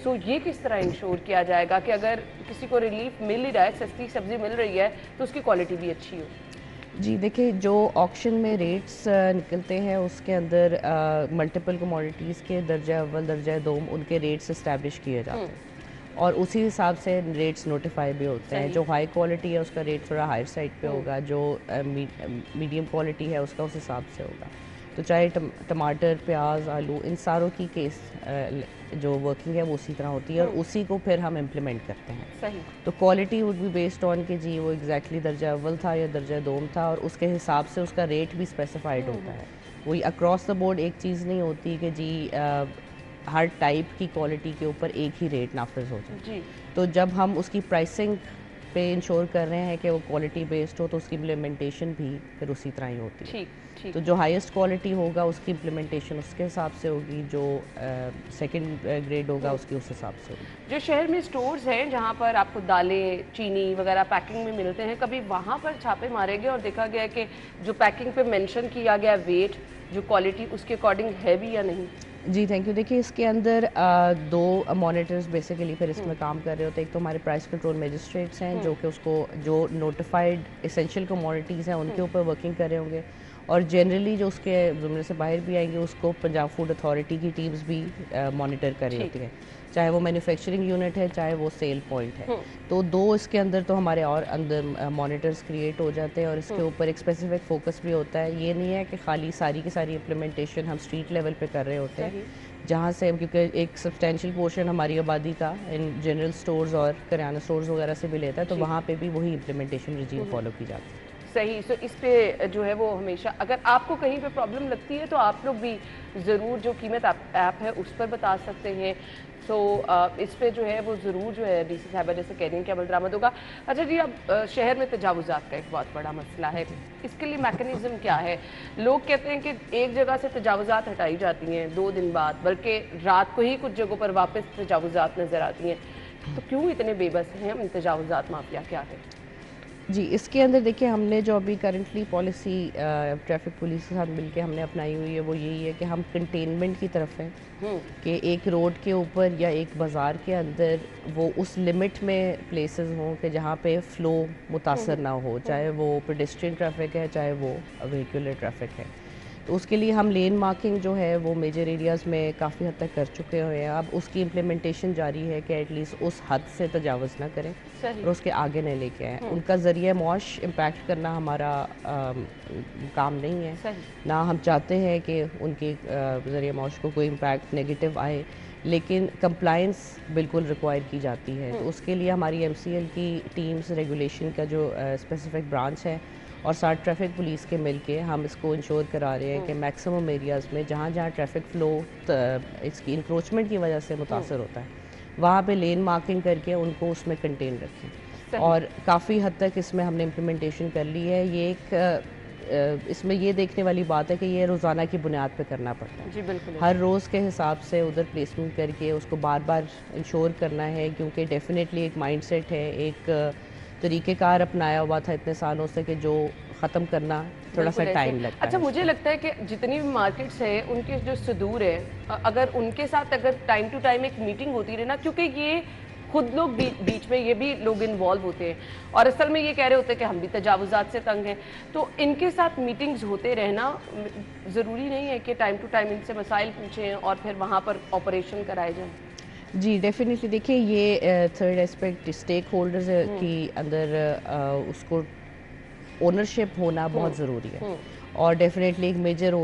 सो ये किस तरह इंश्योर किया जाएगा कि अगर किसी को रिलीफ मिल ही रहा है, सस्ती सब्जी मिल रही है, तो उसकी क्वालिटी भी अच्छी हो? जी देखिए, जो ऑक्शन में रेट्स निकलते हैं उसके अंदर मल्टीपल कमोडिटीज़ के दर्जा अव्वल दर्जा दोम उनके रेट्स इस्टेब्लिश किए जाते हैं और उसी हिसाब से रेट्स नोटिफाई भी होते हैं। जो हाई क्वालिटी है उसका रेट थोड़ा हायर साइड पे होगा, जो मीडियम क्वालिटी है उसका उस हिसाब से होगा। तो चाहे टमाटर, प्याज, आलू, इन सारों की केस जो वर्किंग है वो उसी तरह होती है और उसी को फिर हम इम्प्लीमेंट करते हैं। सही। तो quality would be based on कि जी वो एग्जैक्टली दर्जा अव्वल था या दर्जा दोम था, और उसके हिसाब से उसका रेट भी स्पेसिफाइड होता है। वही अक्रॉस द बोर्ड एक चीज़ नहीं होती कि जी हर टाइप की क्वालिटी के ऊपर एक ही रेट नाफिज हो जाए। जी। तो जब हम उसकी प्राइसिंग पे इंश्योर कर रहे हैं कि वो क्वालिटी बेस्ड हो तो उसकी इम्प्लीमेंटेशन भी फिर उसी तरह ही होती है। ठीक ठीक। तो जो हाईएस्ट क्वालिटी होगा उसकी इम्प्लीमेंटेशन उसके हिसाब से होगी, जो सेकंड ग्रेड होगा उसकी उस हिसाब से होगी। जो शहर में स्टोर्स हैं जहाँ पर आपको दालें, चीनी वगैरह पैकिंग में मिलते हैं, कभी वहाँ पर छापे मारे गए और देखा गया कि जो पैकिंग पे मेंशन किया गया वेट, जो क्वालिटी उसके अकॉर्डिंग है भी या नहीं? जी थैंक यू। देखिए, इसके अंदर दो मॉनिटर्स बेसिकली फिर इसमें काम कर रहे होते हैं। एक तो हमारे प्राइस कंट्रोल मजिस्ट्रेट्स हैं जो कि उसको जो नोटिफाइड एसेंशियल कमोडिटीज़ हैं उनके ऊपर वर्किंग कर रहे होंगे, और जनरली जो उसके ज़ुमरे से बाहर भी आएंगे उसको पंजाब फूड अथॉरिटी की टीम्स भी मॉनिटर कर रही होती हैं, चाहे वो मैन्युफैक्चरिंग यूनिट है चाहे वो सेल पॉइंट है। तो दो इसके अंदर तो हमारे और अंदर मॉनिटर्स क्रिएट हो जाते हैं और इसके ऊपर एक स्पेसिफिक फोकस भी होता है। ये नहीं है कि खाली सारी की सारी इम्प्लीमेंटेशन हम स्ट्रीट लेवल पे कर रहे होते हैं, जहाँ से क्योंकि एक सब्सटेंशियल पोर्शन हमारी आबादी का इन जनरल स्टोर्स और करियाना स्टोर्स वगैरह से भी लेता है, तो वहाँ पे भी वही इम्प्लीमेंटेशन रिजीम फॉलो की जाती है। सही। सो इस पे जो है वो हमेशा, अगर आपको कहीं पे प्रॉब्लम लगती है तो आप लोग भी ज़रूर जो कीमत ऐप है उस पर बता सकते हैं। सो इस पे जो है वो ज़रूर जो है डीसी साहिबा जैसे कह रही हैं कि अमल दरामद होगा। अच्छा जी, अब शहर में तजावुज़ात का एक बहुत बड़ा मसला है, इसके लिए मैकेनिज़्म क्या है? लोग कहते हैं कि एक जगह से तजावुज़ात हटाई जाती हैं 2 दिन बाद, बल्कि रात को ही कुछ जगहों पर वापस तजावुज़ात नज़र आती हैं। तो क्यों इतने बेबस हैं हम तजावुज़ात माफिया, क्या है? जी, इसके अंदर देखिए हमने जो अभी करंटली पॉलिसी ट्रैफिक पुलिस के साथ मिलके हमने अपनाई हुई है वो यही है कि हम कंटेनमेंट की तरफ हैं, कि एक रोड के ऊपर या एक बाज़ार के अंदर वो उस लिमिट में प्लेसेस हों कि जहाँ पे फ़्लो मुतासर ना हो, चाहे वो पेडेस्ट्रियन ट्रैफिक है चाहे वो व्हीकुलर ट्रैफिक है। तो उसके लिए हम लेन मार्किंग जो है वो मेजर एरियाज़ में काफ़ी हद तक कर चुके हुए हैं। अब उसकी इम्प्लीमेंटेशन जारी है कि एटलीस्ट उस हद से तजावज़ ना करें और उसके आगे नहीं लेके आएँ। उनका ज़रिए मौश इम्पैक्ट करना हमारा काम नहीं है, ना हम चाहते हैं कि उनके ज़रिए मौश को कोई इम्पैक्ट नेगेटिव आए, लेकिन कंप्लाइंस बिल्कुल रिक्वायर की जाती है। तो उसके लिए हमारी MCL की टीम्स रेगुलेशन का जो स्पेसिफिक ब्रांच है और साथ ट्रैफिक पुलिस के मिलके हम इसको इंश्योर करा रहे हैं कि मैक्सिमम एरियाज़ में जहाँ जहाँ ट्रैफिक फ़्लो इसकी इंक्रोचमेंट की वजह से मुतासर होता है, वहाँ पे लेन मार्किंग करके उनको उसमें कंटेन रखें। और काफ़ी हद तक इसमें हमने इम्प्लीमेंटेशन कर ली है। ये एक इसमें ये देखने वाली बात है कि ये रोज़ाना की बुनियाद पे करना पड़ता है। जी बिल्कुल। हर रोज़ के हिसाब से उधर प्लेसमेंट करके उसको बार बार इंश्योर करना है, क्योंकि डेफिनेटली एक माइंडसेट है, एक तरीक़ेकार अपनाया हुआ था इतने सालों से कि जो ख़त्म करना थोड़ा सा टाइम लगता है। अच्छा, मुझे लगता है कि जितनी भी मार्केट्स हैं उनके जो सुदूर है, अगर उनके साथ अगर टाइम टू टाइम एक मीटिंग होती रहे ना, क्योंकि ये खुद लोग बीच में ये भी लोग इन्वॉल्व होते हैं और असल में ये कह रहे होते हैं कि हम भी तजावुज़ात से तंग हैं, तो इनके साथ मीटिंग्स होते रहना ज़रूरी नहीं है कि टाइम टू टाइम इनसे मसाइल पूछें और फिर वहाँ पर ऑपरेशन कराए जाएँ? जी डेफिनेटली। देखिए ये थर्ड एस्पेक्ट स्टेक होल्डर्स की अंदर उसको ओनरशिप होना बहुत ज़रूरी है, और डेफिनेटली एक मेजर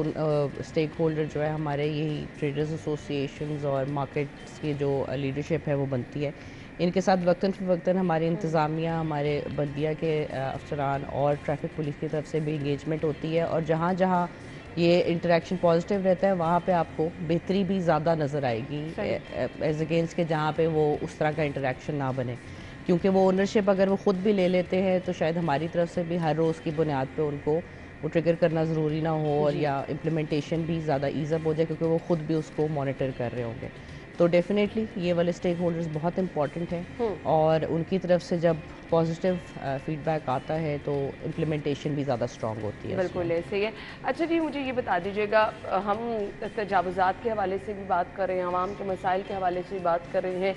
स्टेक होल्डर जो है हमारे यही ट्रेडर्स एसोसिएशंस और मार्केट्स की जो लीडरशिप है वो बनती है। इनके साथ वक्तन फ़वक्तन हमारी इंतज़ामिया, हमारे बल्दिया के अफसरान और ट्रैफिक पुलिस की तरफ से भी इंगेजमेंट होती है, और जहाँ जहाँ ये इंटरेक्शन पॉजिटिव रहता है वहाँ पे आपको बेहतरी भी ज़्यादा नज़र आएगी एज अगेंस्ट के जहाँ पे वो उस तरह का इंटरेक्शन ना बने, क्योंकि वो ओनरशिप अगर वो ख़ुद भी ले लेते हैं तो शायद हमारी तरफ से भी हर रोज़ की बुनियाद पे उनको वो ट्रिगर करना ज़रूरी ना हो, और या इम्प्लीमेंटेशन भी ज़्यादा ईज़अप हो जाए क्योंकि वो ख़ुद भी उसको मॉनिटर कर रहे होंगे। तो डेफिनेटली ये वाले स्टेक होल्डर्स बहुत इंपॉर्टेंट हैं, और उनकी तरफ से जब पॉजिटिव फीडबैक आता है तो इम्प्लीमेंटेशन भी ज़्यादा स्ट्रॉन्ग होती है। बिल्कुल ऐसे ही है। अच्छा जी, मुझे ये बता दीजिएगा, हम तजावुज़ात के हवाले से भी बात कर रहे हैं, आवाम के मसाइल के हवाले से भी बात कर रहे हैं।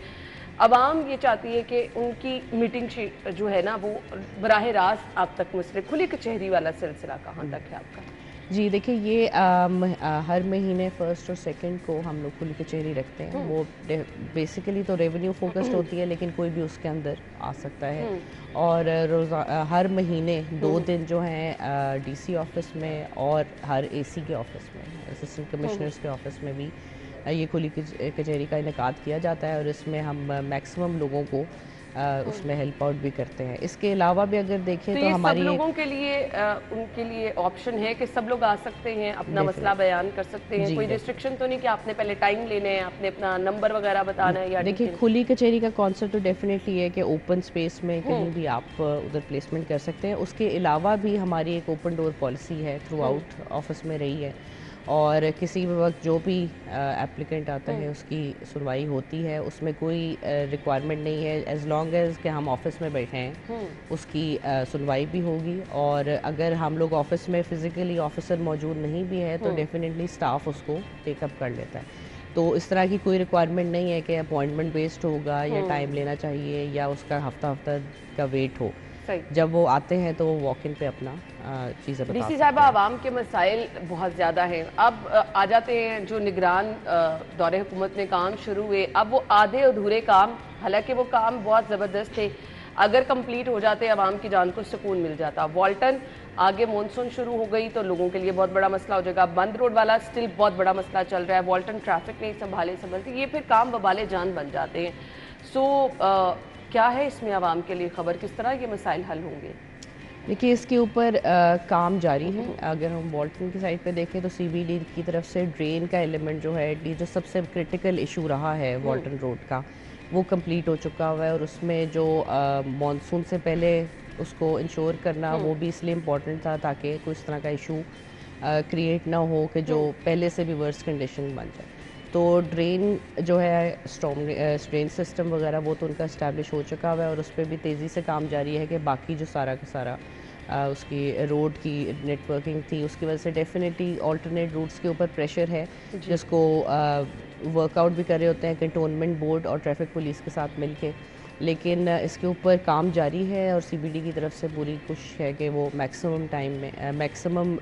आवाम ये चाहती है कि उनकी मीटिंग शीट जो है ना वो बराह रास्त आप तक मुझसे, खुली कचहरी वाला सिलसिला कहाँ तक है आपका? जी देखिए, ये हर महीने फर्स्ट और सेकंड को हम लोग खुली कचहरी रखते हैं। वो बेसिकली तो रेवेन्यू फोकस्ड होती है, लेकिन कोई भी उसके अंदर आ सकता है। और हर महीने 2 दिन जो हैं DC ऑफिस में और हर AC के ऑफिस में, असिस्टेंट कमिश्नर्स के ऑफिस में भी ये खुली कचहरी का इनेकाद किया जाता है, और इसमें हम मैक्सिमम लोगों को उसमें हेल्प आउट भी करते हैं। इसके अलावा भी अगर देखें तो हमारी सब लोगों के लिए उनके लिए ऑप्शन है कि सब लोग आ सकते हैं, अपना मसला बयान कर सकते हैं, कोई रिस्ट्रिक्शन तो नहीं कि आपने पहले टाइम लेने हैं, आपने अपना नंबर वगैरह बताना है? या देखिए, खुली कचहरी का कॉन्सेप्ट तो डेफिनेटली है कि ओपन स्पेस में कहीं भी आप उधर प्लेसमेंट कर सकते हैं। उसके अलावा भी हमारी एक ओपन डोर पॉलिसी है, थ्रू आउट ऑफिस में रही है, और किसी भी वक्त जो भी एप्लीकेंट आता है उसकी सुनवाई होती है। उसमें कोई रिक्वायरमेंट नहीं है, एज लॉन्ग एज कि हम ऑफिस में बैठे हैं उसकी सुनवाई भी होगी। और अगर हम लोग ऑफिस में फ़िज़िकली ऑफिसर मौजूद नहीं भी है तो डेफिनेटली स्टाफ उसको टेकअप कर लेता है। तो इस तरह की कोई रिक्वायरमेंट नहीं है कि अपॉइंटमेंट बेस्ड होगा या टाइम लेना चाहिए या उसका हफ्ता का वेट हो। जब वो आते हैं तो वो वॉक इन पे अपना चीज़ें बताते हैं। DC साहबा, आवाम के मसाइल बहुत ज़्यादा हैं। अब आ जाते हैं जो निगरान दौरे हुकूमत में काम शुरू हुए, अब वो आधे अधूरे काम, हालांकि वो काम बहुत ज़बरदस्त थे, अगर कंप्लीट हो जाते आवाम की जान को सुकून मिल जाता। वॉल्टन आगे मानसून शुरू हो गई तो लोगों के लिए बहुत बड़ा मसला हो जाएगा। बंद रोड वाला स्टिल बहुत बड़ा मसला चल रहा है, वॉल्टन ट्रैफिक नहीं संभलती, ये फिर काम बबाले जान बन जाते हैं। सो क्या है इसमें आवाम के लिए खबर, किस तरह ये मसाइल हल होंगे? देखिए इसके ऊपर काम जारी है। अगर हम वॉल्टन की साइड पे देखें तो सीबीडी की तरफ से ड्रेन का एलिमेंट जो है एटलीस्ट जो सबसे क्रिटिकल इशू रहा है वॉल्टन रोड का, वो कंप्लीट हो चुका हुआ है। और उसमें जो मॉनसून से पहले उसको इंश्योर करना वो भी इसलिए इम्पोर्टेंट था ताकि कोई इस तरह का इशू क्रिएट ना हो कि जो पहले से भी वर्स्ट कंडीशन बन जाए। तो ड्रेन जो है स्टॉर्म ड्रेन सिस्टम वगैरह वो तो उनका इस्टेब्लिश हो चुका हुआ है और उस पर भी तेज़ी से काम जारी है कि बाकी जो सारा का सारा उसकी रोड की नेटवर्किंग थी उसकी वजह से डेफिनेटली ऑल्टरनेट रूट्स के ऊपर प्रेशर है, जिसको वर्कआउट भी कर रहे होते हैं कंटोनमेंट बोर्ड और ट्रैफिक पुलिस के साथ मिलके। लेकिन इसके ऊपर काम जारी है और सीबीडी की तरफ से पूरी कोशिश है कि वो मैक्सिमम टाइम में मैक्सिमम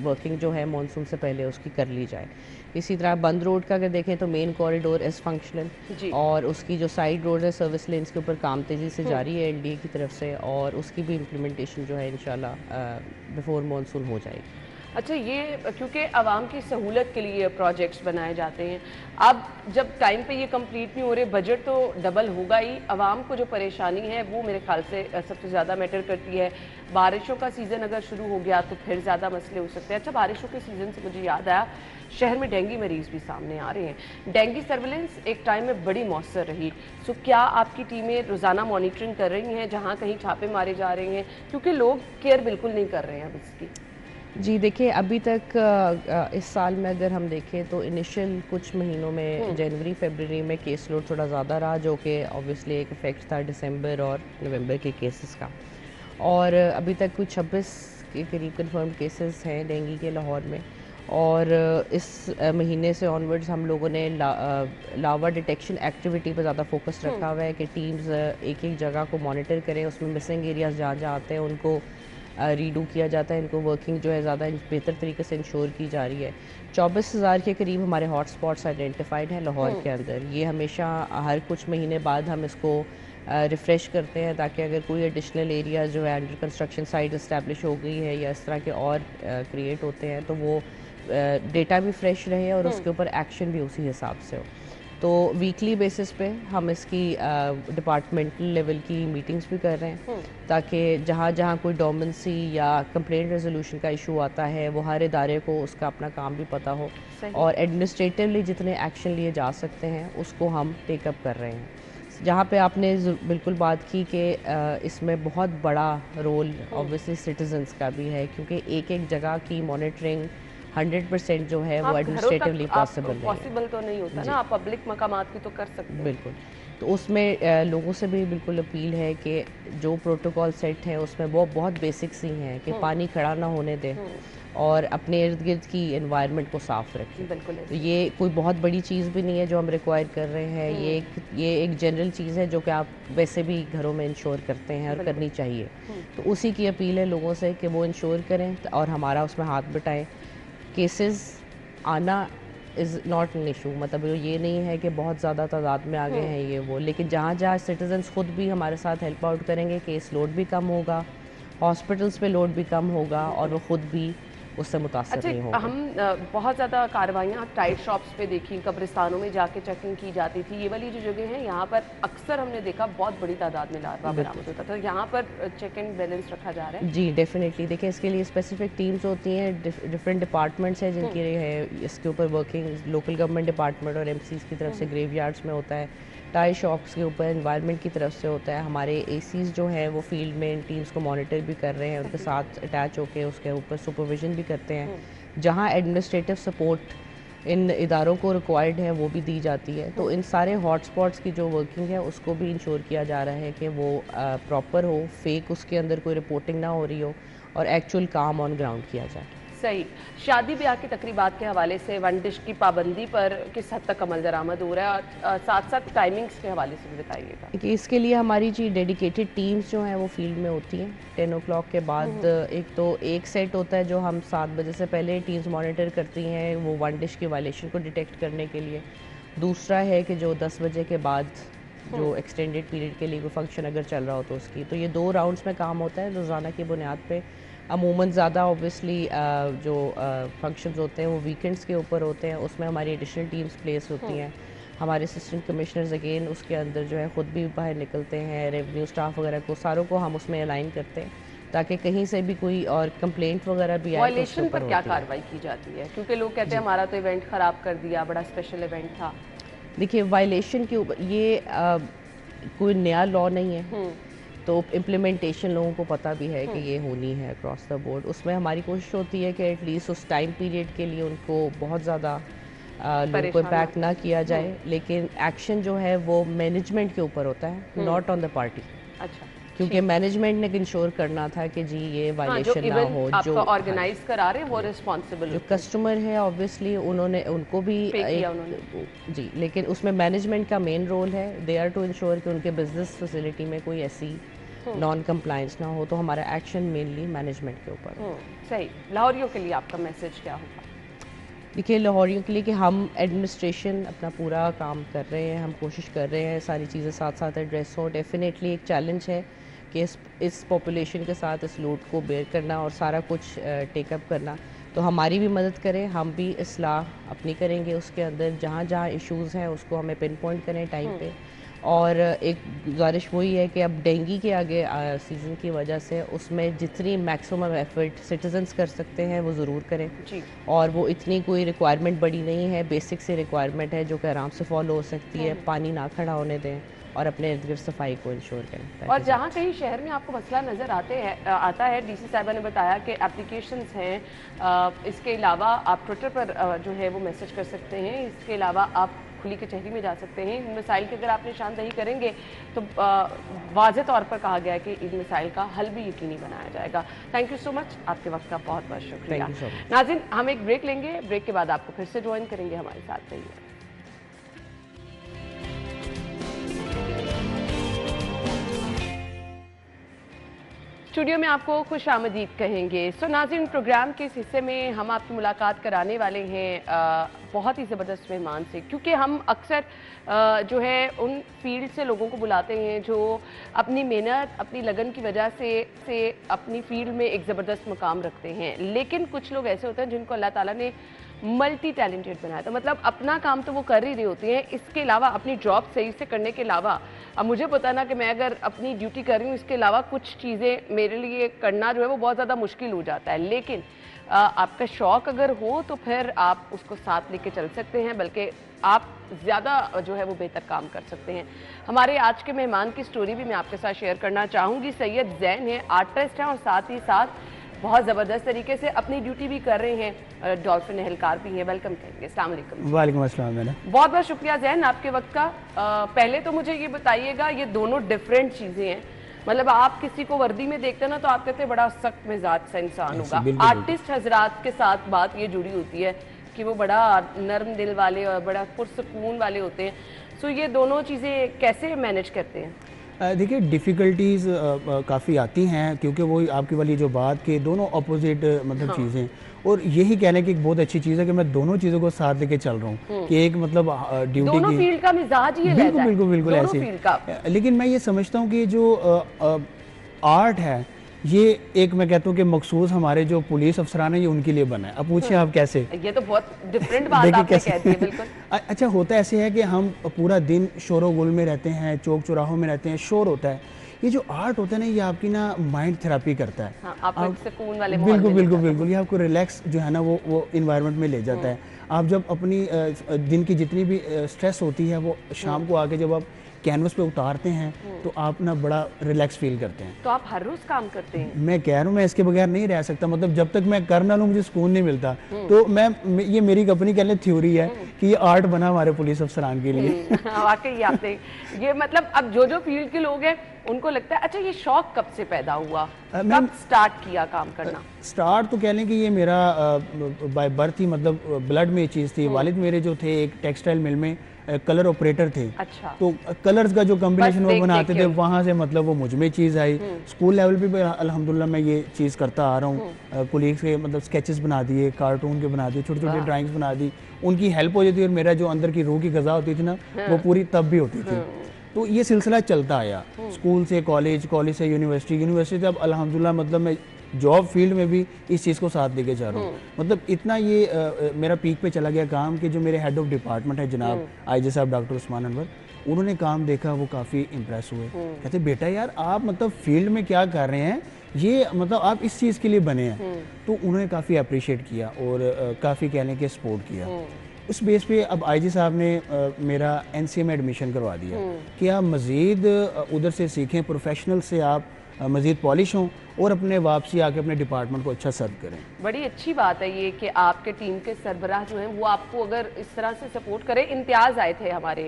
वर्किंग जो है मॉनसून से पहले उसकी कर ली जाए। इसी तरह बंद रोड का अगर देखें तो मेन कॉरिडोर इज़ फंक्शनल और उसकी जो साइड रोड है सर्विस लेन्स के ऊपर काम तेज़ी से जारी है एलडीए की तरफ से और उसकी भी इम्प्लीमेंटेशन जो है इंशाल्लाह बिफोर मॉनसून हो जाएगी। अच्छा, ये क्योंकि आवाम की सहूलत के लिए प्रोजेक्ट्स बनाए जाते हैं, अब जब टाइम पे ये कंप्लीट नहीं हो रहे, बजट तो डबल होगा ही, आवाम को जो परेशानी है वो मेरे ख्याल से सबसे ज़्यादा मैटर करती है। बारिशों का सीज़न अगर शुरू हो गया तो फिर ज़्यादा मसले हो सकते हैं। अच्छा, बारिशों के सीज़न से मुझे याद आया, शहर में डेंगू मरीज़ भी सामने आ रहे हैं। डेंगू सर्विलेंस एक टाइम में बड़ी मौसर रही, सो क्या आपकी टीमें रोज़ाना मॉनिटरिंग कर रही हैं जहाँ कहीं छापे मारे जा रहे हैं, क्योंकि लोग केयर बिल्कुल नहीं कर रहे हैं अब इसकी? जी देखिए, अभी तक इस साल में अगर हम देखें तो इनिशियल कुछ महीनों में जनवरी फरवरी में केस लोड थोड़ा ज़्यादा रहा, जो कि ऑब्वियसली एक इफ़ेक्ट था दिसंबर और नवंबर के केसेस का। और अभी तक कुछ 26 के करीब कंफर्म केसेस हैं डेंगू के लाहौर में। और इस महीने से ऑनवर्ड्स हम लोगों ने लावा डिटेक्शन एक्टिविटी पर ज़्यादा फोकस रखा हुआ है कि टीम्स एक एक जगह को मॉनिटर करें, उसमें मिसिंग एरियाज़ जहाँ जहाँ आते हैं उनको रीडू किया जाता है, इनको वर्किंग जो है ज़्यादा बेहतर तरीके से इंश्योर की जा रही है। 24,000 के करीब हमारे हॉट स्पॉट्स आइडेंटिफाइड हैं लाहौर के अंदर। ये हमेशा हर कुछ महीने बाद हम इसको रिफ़्रेश करते हैं ताकि अगर कोई एडिशनल एरिया जो है अंडर कंस्ट्रक्शन साइट इस्टेब्लिश हो गई है या इस तरह के और क्रिएट होते हैं तो वो डेटा भी फ्रेश रहे और उसके ऊपर एक्शन भी उसी हिसाब से हो। तो वीकली बेसिस पे हम इसकी डिपार्टमेंटल लेवल की मीटिंग्स भी कर रहे हैं ताकि जहाँ जहाँ कोई डोमेंसी या कंप्लेंट रेजोल्यूशन का इशू आता है वो हर इदारे को उसका अपना काम भी पता हो और एडमिनिस्ट्रेटिवली जितने एक्शन लिए जा सकते हैं उसको हम टेकअप कर रहे हैं। जहाँ पे आपने बिल्कुल बात की कि इसमें बहुत बड़ा रोल ऑब्वियसली सिटीजन्स का भी है, क्योंकि एक एक जगह की मॉनिटरिंग 100% जो है वो एडमिनिस्ट्रेटिवली पॉसिबल तो नहीं होता ना, आप पब्लिक मकामात की तो कर सकते हैं। बिल्कुल, तो उसमें लोगों से भी बिल्कुल अपील है कि जो प्रोटोकॉल सेट हैं उसमें वो बहुत बेसिक्स ही हैं कि पानी खड़ा ना होने दें और अपने इर्द गिर्द की एनवायरनमेंट को साफ़ रखें। बिल्कुल, तो ये कोई बहुत बड़ी चीज़ भी नहीं है जो हम रिक्वायर कर रहे हैं, ये एक जनरल चीज़ है जो कि आप वैसे भी घरों में इंश्योर करते हैं और करनी चाहिए। तो उसी की अपील है लोगों से कि वो इंश्योर करें और हमारा उसमें हाथ बटाएं। केसेस आना इज़ नॉट एन इशू, मतलब ये नहीं है कि बहुत ज़्यादा तादाद में आ गए हैं ये वो, लेकिन जहाँ जहाँ सिटीजन्स खुद भी हमारे साथ हेल्प आउट करेंगे केस लोड भी कम होगा, हॉस्पिटल्स पे लोड भी कम होगा और वो खुद भी उससे मुतासर नहीं होगा। हम बहुत ज़्यादा कार्रवाइयाँ टाइट शॉप्स पे देखी, कब्रिस्तानों में जाके चेकिंग की जाती थी। ये वाली जो जगह है यहाँ पर अक्सर हमने देखा बहुत बड़ी तादाद में लार्वा बरामद होता था। यहाँ पर चेक एंड बैलेंस रखा जा रहा है? जी डेफिनेटली, देखिए इसके लिए स्पेसिफिक टीम्स होती हैं, डिफरेंट डिपार्टमेंट्स हैं जिनकी है इसके ऊपर वर्किंग। लोकल गवर्नमेंट डिपार्टमेंट और एमसीज की तरफ से ग्रेवयार्ड्स में होता है, टाई शॉप्स के ऊपर एनवायरनमेंट की तरफ से होता है। हमारे एसीज जो हैं वो फील्ड में इन टीम्स को मॉनिटर भी कर रहे हैं, उनके साथ अटैच होकर उसके ऊपर सुपरविजन भी करते हैं। जहाँ एडमिनिस्ट्रेटिव सपोर्ट इन इदारों को रिक्वायर्ड है वो भी दी जाती है। तो इन सारे हॉटस्पॉट्स की जो वर्किंग है उसको भी इंश्योर किया जा रहा है कि वो प्रॉपर हो, फेक उसके अंदर कोई रिपोर्टिंग ना हो रही हो और एक्चुअल काम ऑन ग्राउंड किया जाए। सही। शादी ब्याह की तकरीबात के हवाले से वन डिश की पाबंदी पर किस हद तक अमल दरामद हो रहा है और साथ साथ टाइमिंग्स के हवाले से भी बताइएगा। कि इसके लिए हमारी जी डेडिकेटेड टीम्स जो हैं वो फील्ड में होती हैं। 10 o'clock के बाद एक तो एक सेट होता है जो हम 7 बजे से पहले टीम्स मॉनिटर करती हैं वो वन डिश की वायलेशन को डिटेक्ट करने के लिए। दूसरा है कि जो 10 बजे के बाद जो एक्सटेंडेड पीरियड के लिए कोई फंक्शन अगर चल रहा हो तो उसकी, तो ये 2 राउंड्स में काम होता है रोज़ाना की बुनियाद पे। अमूमन ज़्यादा ऑब्वियसली जो फंक्शंस होते हैं वो वीकेंड्स के ऊपर होते हैं, उसमें हमारी एडिशनल टीम्स प्लेस होती हैं। हमारे असिस्टेंट कमिश्नर्स अगेन उसके अंदर जो है ख़ुद भी बाहर निकलते हैं, रेवेन्यू स्टाफ वगैरह को सारों को हम उसमें अलाइन करते हैं ताकि कहीं से भी कोई और कंप्लेंट वगैरह भी आए तो उसके वायलेशन ऊपर पर क्या होती है। कार्रवाई की जाती है? क्योंकि लोग कहते हैं हमारा तो इवेंट खराब कर दिया, बड़ा स्पेशल इवेंट था। देखिए वायलेशन के ऊपर ये कोई नया लॉ नहीं है, तो इम्प्लीमेंटेशन लोगों को पता भी है कि ये होनी है अक्रॉस द बोर्ड। उसमें हमारी कोशिश होती है कि एटलीस्ट उस टाइम पीरियड के लिए उनको बहुत ज़्यादा लोगों को इम्पैक्ट ना किया जाए, लेकिन एक्शन जो है वो मैनेजमेंट के ऊपर होता है, नॉट ऑन द पार्टी। अच्छा, क्योंकि मैनेजमेंट ने इंश्योर करना था कि जी ये हाँ, जो वायलेशन ना हो। इवेंट जो आपका ऑर्गेनाइज करा रहे हैं वो रिस्पॉन्सिबल जो कस्टमर है ऑब्वियसली उनको भी पे किया उन्होंने। जी, लेकिन उसमें मैनेजमेंट का मेन रोल है। दे आर टू इंश्योर कि उनके बिजनेस फैसिलिटी में कोई ऐसी नॉन कंप्लायंस ना हो, तो हमारा एक्शन मेनली मैनेजमेंट के ऊपर है। सही। लाहौरियों के लिए आपका मैसेज क्या होगा? देखिए लाहौरियों के लिए कि हम एडमिनिस्ट्रेशन अपना पूरा काम कर रहे हैं, हम कोशिश कर रहे हैं सारी चीज़ें साथ साथ एड्रेस हों। डेफिनेटली एक चैलेंज है कि इस पॉपुलेशन के साथ इस लोड को बेयर करना और सारा कुछ टेकअप करना, तो हमारी भी मदद करें, हम भी इस्लाह अपनी करेंगे उसके अंदर। जहाँ जहाँ इश्यूज़ हैं उसको हमें पिन पॉइंट करें टाइम पे। और एक गुजारिश वही है कि अब डेंगू के आगे सीज़न की वजह से उसमें जितनी मैक्सिमम एफर्ट सिटीजन्स कर सकते हैं वो ज़रूर करें जी। और वो इतनी कोई रिक्वायरमेंट बड़ी नहीं है, बेसिक से रिक्वायरमेंट है जो कि आराम से फॉलो हो सकती है। पानी ना खड़ा होने दें और अपने इर्द गिर्द सफाई को इंश्योर करें। और जहाँ कहीं शहर में आपको मसला नज़र आता है, डीसी साहिबा ने बताया कि एप्लीकेशंस हैं, इसके अलावा आप ट्विटर पर जो है वो मैसेज कर सकते हैं, इसके अलावा आप खुली कचहरी में जा सकते हैं। इन मसाइल की अगर आप निशानदही करेंगे तो वाज़ेह तौर पर कहा गया है कि इन मसाइल का हल भी यकीनी बनाया जाएगा। थैंक यू सो मच, आपके वक्त का बहुत बहुत शुक्रिया। नाज़रीन, हम एक ब्रेक लेंगे, ब्रेक के बाद आपको फिर से ज्वाइन करेंगे, हमारे साथ रहिए। स्टूडियो में आपको खुश आमदीद कहेंगे। सो नाज़रीन, प्रोग्राम के इस हिस्से में हम आपकी मुलाकात कराने वाले हैं बहुत ही ज़बरदस्त मेहमान से, क्योंकि हम अक्सर जो है उन फील्ड से लोगों को बुलाते हैं जो अपनी मेहनत, अपनी लगन की वजह से अपनी फील्ड में एक ज़बरदस्त मुकाम रखते हैं। लेकिन कुछ लोग ऐसे होते हैं जिनको अल्लाह ताला ने मल्टी टैलेंटेड बनाया था, मतलब अपना काम तो वो कर ही रहे होते हैं, इसके अलावा अपनी जॉब सही से करने के अलावा, अब मुझे पता ना कि मैं अगर अपनी ड्यूटी कर रही हूँ, इसके अलावा कुछ चीज़ें मेरे लिए करना जो है वो बहुत ज़्यादा मुश्किल हो जाता है। लेकिन आपका शौक़ अगर हो तो फिर आप उसको साथ लेके चल सकते हैं, बल्कि आप ज़्यादा जो है वो बेहतर काम कर सकते हैं। हमारे आज के मेहमान की स्टोरी भी मैं आपके साथ शेयर करना चाहूँगी। सैयद ज़ैन है, आर्टिस्ट हैं और साथ ही साथ बहुत ज़बरदस्त तरीके से अपनी ड्यूटी भी कर रहे हैं, डॉल्फिन एहलकार भी हैं। वेलकम करेंगे। अस्सलाम वालेकुम। वालेकुम अस्सलाम। मैंने बहुत बहुत शुक्रिया ज़ैन आपके वक्त का। पहले तो मुझे ये बताइएगा, ये दोनों डिफरेंट चीज़ें हैं, मतलब आप किसी को वर्दी में देखते हैं ना तो आप कहते हैं बड़ा सख्त मिजाज सा इंसान होगा। आर्टिस्ट हजरात के साथ बात ये जुड़ी होती है कि वो बड़ा नरम दिल वाले और बड़ा पुरसकून वाले होते हैं। सो ये दोनों चीज़ें कैसे मैनेज करते हैं? देखिए डिफ़िकल्टीज़ काफ़ी आती हैं, क्योंकि वो आपकी वाली जो बात के दोनों अपोजिट मतलब चीज़ें, और यही कहने की एक बहुत अच्छी चीज़ है कि मैं दोनों चीज़ों को साथ लेके चल रहा हूँ कि एक मतलब ड्यूटी दोनों की फील्ड का मिजाज ये बिल्कुल बिल्कुल बिल्कुल दोनों ऐसे फील्ड का। लेकिन मैं ये समझता हूँ कि जो आर्ट है ये एक, मैं कहता हूँ कि मखसूस हमारे जो पुलिस अफसरान है ये उनके लिए बना है। अब पूछिए आप कैसे? ये तो बहुत डिफरेंट बात आपने कह दी है। बिल्कुल अच्छा, होता ऐसे है कि हम पूरा दिन शोर गुल में रहते हैं, चौक चौराहों में रहते हैं, शोर होता है। ये जो आर्ट होता है ना, ये आपकी ना माइंड थेरापी करता है। हाँ, आपको एक सुकून वाले माहौल बिल्कुल में बिल्कुल बिल्कुल, ये आपको रिलैक्स जो है ना वो इन्वायरमेंट में ले जाता है। आप जब अपनी दिन की जितनी भी स्ट्रेस होती है वो शाम को आके जब आप कैनवस पे उतारते हैं तो आप ना बड़ा रिलैक्स फील करते हैं। तो आप हर रोज काम करते हैं? मैं कह रहा हूँ, मैं इसके बगैर नहीं रह सकता, मतलब जब तक मैं कर ना लूँ मुझे सुकून नहीं मिलता। तो ये मेरी अपनी कह लें थ्योरी है कि ये आर्ट बना हमारे पुलिस अफसरान के लिए। वाकई आपने ये मतलब, अब जो फील्ड के लोग हैं उनको लगता है अच्छा ये शौक कब से पैदा हुआ, कब स्टार्ट किया काम करना? स्टार्ट तो कह लें कि ये मेरा बाय बर्थ ही, मतलब ब्लड में ये चीज़ थी। वालिद मेरे जो थे एक टेक्सटाइल मिल में कलर ऑपरेटर थे। अच्छा। तो कलर्स का जो कॉम्बिनेशन वो बनाते थे, वहाँ से मतलब वो मुझ में चीज़ आई। स्कूल लेवल पे भी अल्हम्दुलिल्लाह मैं ये चीज़ करता आ रहा हूँ। कोलीग्स के मतलब स्केचेस बना दिए, कार्टून के बना दिए, छोटी छोटी ड्राइंग्स बना दी, उनकी हेल्प हो जाती थी और मेरा जो अंदर की रूह की ग़ज़ा होती थी ना वो पूरी तब भी होती थी। तो ये सिलसिला चलता आया, स्कूल से कॉलेज, कॉलेज से यूनिवर्सिटी, यूनिवर्सिटी से अब अल्हम्दुलिल्लाह मतलब मैं जॉब फील्ड में भी इस चीज़ को साथ लेके जा रहा हूँ। मतलब इतना ये मेरा पीक पे चला गया काम कि जो मेरे हेड ऑफ डिपार्टमेंट है जनाब आईजी साहब डॉक्टर उस्मान अनवर, उन्होंने काम देखा, वो काफ़ी इम्प्रेस हुए। कहते बेटा यार आप मतलब फील्ड में क्या कर रहे हैं ये मतलब आप इस चीज़ के लिए बने हैं। तो उन्होंने काफ़ी अप्रिशिएट किया और काफ़ी कहने के सपोर्ट किया। उस बेस पे अब आईजी साहब ने मेरा एनसीए में एडमिशन करवा दिया कि आप मज़ीद उधर से सीखें, प्रोफेशनल से आप मज़ीद पॉलिश हों और अपने वापसी आके अपने डिपार्टमेंट को अच्छा सर्व करें। बड़ी अच्छी बात है ये कि आपके टीम के सरबराह जो हैं वो आपको अगर इस तरह से सपोर्ट करें। इम्तियाज़ आए थे हमारे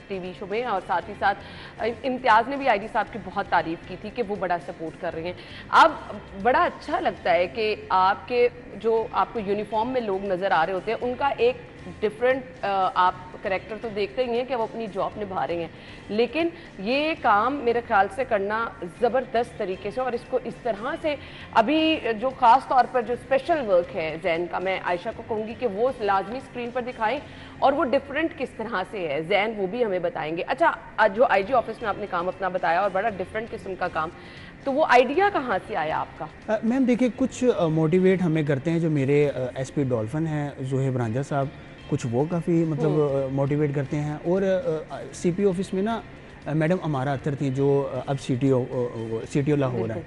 टीवी शो में और साथ ही साथ इम्तियाज़ ने भी आईजी साहब की बहुत तारीफ़ की थी कि वो बड़ा सपोर्ट कर रहे हैं। अब बड़ा अच्छा लगता है कि आपके जो आपको यूनिफॉर्म में लोग नज़र आ रहे होते हैं उनका एक डिफरेंट आप करैक्टर तो देखते ही हैं कि वो अपनी जॉब निभा रहे हैं, लेकिन ये काम मेरे ख्याल से करना ज़बरदस्त तरीके से और इसको इस तरह से अभी जो ख़ास तौर पर जो स्पेशल वर्क है जैन का, मैं आयशा को कहूँगी कि वो लाजमी स्क्रीन पर दिखाएं और वो डिफरेंट किस तरह से है जैन वो भी हमें बताएंगे। अच्छा, जो आईजी ऑफिस में आपने काम अपना बताया और बड़ा डिफरेंट किस्म का काम, तो वो आइडिया कहाँ से आया आपका? मैम देखिए, कुछ मोटिवेट हमें करते हैं जो मेरे एसपी डॉल्फिन हैं जोहेब रांझा साहब, कुछ वो काफ़ी मतलब मोटिवेट करते हैं। और सीपी ऑफिस में ना मैडम अमारा अख्तर थी जो अब सीटीओ लाहौर है,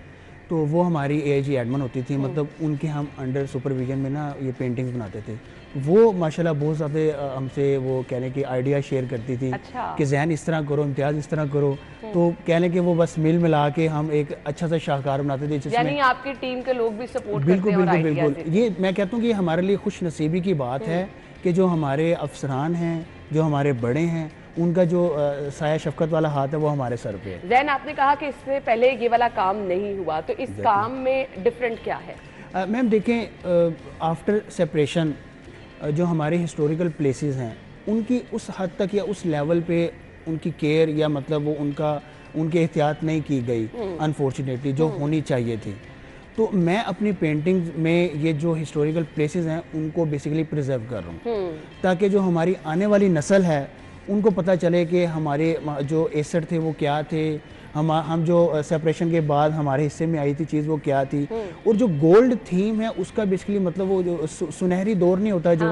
तो वो हमारी एआईजी एडमिन होती थी, मतलब उनके हम अंडर सुपरविजन में ना ये पेंटिंग्स बनाते थे। वो माशाल्लाह बहुत ज़्यादा हमसे वो कहने की आइडिया शेयर करती थी। अच्छा। कि जैन इस तरह करो, इम्तियाज़ इस तरह करो, तो कहने के वो बस मिल मिला के हम एक अच्छा सा शाहकार बनाते थे जिसमें यानी आपकी टीम के लोग भी सपोर्ट बिल्कुल करते हैं। बिल्कुल बिल्कुल, ये मैं कहता हूँ कि हमारे लिए खुश नसीबी की बात है कि जो हमारे अफसरान हैं, जो हमारे बड़े हैं, उनका जो साया शफकत वाला हाथ है वो हमारे सर पे है। जैन, आपने कहा कि इससे पहले ये वाला काम नहीं हुआ, तो इस काम में डिफरेंट क्या है? मैम देखें, आफ्टर सेपरेशन जो हमारे हिस्टोरिकल प्लेसेस हैं उनकी उस हद तक या उस लेवल पे उनकी केयर या मतलब वो उनकी एहतियात नहीं की गई अनफॉर्चुनेटली, जो होनी चाहिए थी। तो मैं अपनी पेंटिंग्स में ये जो हिस्टोरिकल प्लेसेस हैं उनको बेसिकली प्रिजर्व कर रहा हूँ ताकि जो हमारी आने वाली नस्ल है उनको पता चले कि हमारे जो एसेट थे वो क्या थे, हम जो सेपरेशन के बाद हमारे हिस्से में आई थी चीज़ वो क्या थी। और जो गोल्ड थीम है उसका बेसिकली मतलब वो जो सुनहरी दौर नहीं होता जो,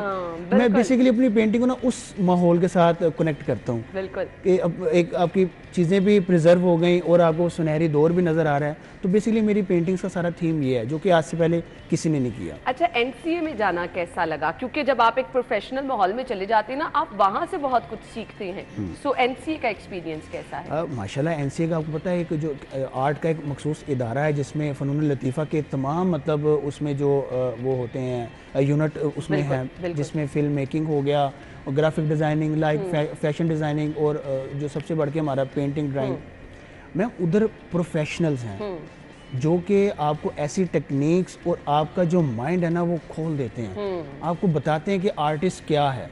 मैं बेसिकली अपनी पेंटिंग को ना उस माहौल के साथ कनेक्ट करता हूँ। बिल्कुल, कि अब एक आपकी चीज़ें भी प्रिजर्व हो गई और आपको सुनहरी दौर भी नज़र आ रहा है। तो बेसिकली मेरी पेंटिंग्स का सारा थीम ये है जो कि आज से पहले किसी ने नहीं किया। अच्छा, एनसीए में जाना कैसा लगा? क्योंकि जब आप एक प्रोफेशनल माहौल में चले जाते हैं ना, आप वहाँ से बहुत कुछ सीखते हैं। सो एनसीए का एक्सपीरियंस कैसा है? माशाल्लाह एनसीए का आपको पता है कि जो आर्ट का एक मखसूस इदारा है जिसमें फ़नून लतीफ़ा के तमाम मतलब उसमें जो वो होते हैं यूनिट उसमें है, जिसमें फिल्म मेकिंग हो गया और graphic designing like fashion designing और जो सबसे बढ़ के हमारा पेंटिंग ड्राइंग। मैम उधर प्रोफेशनल्स हैं जो कि आपको ऐसी टेक्निक्स और आपका जो माइंड है ना वो खोल देते हैं, आपको बताते हैं कि आर्टिस्ट क्या है,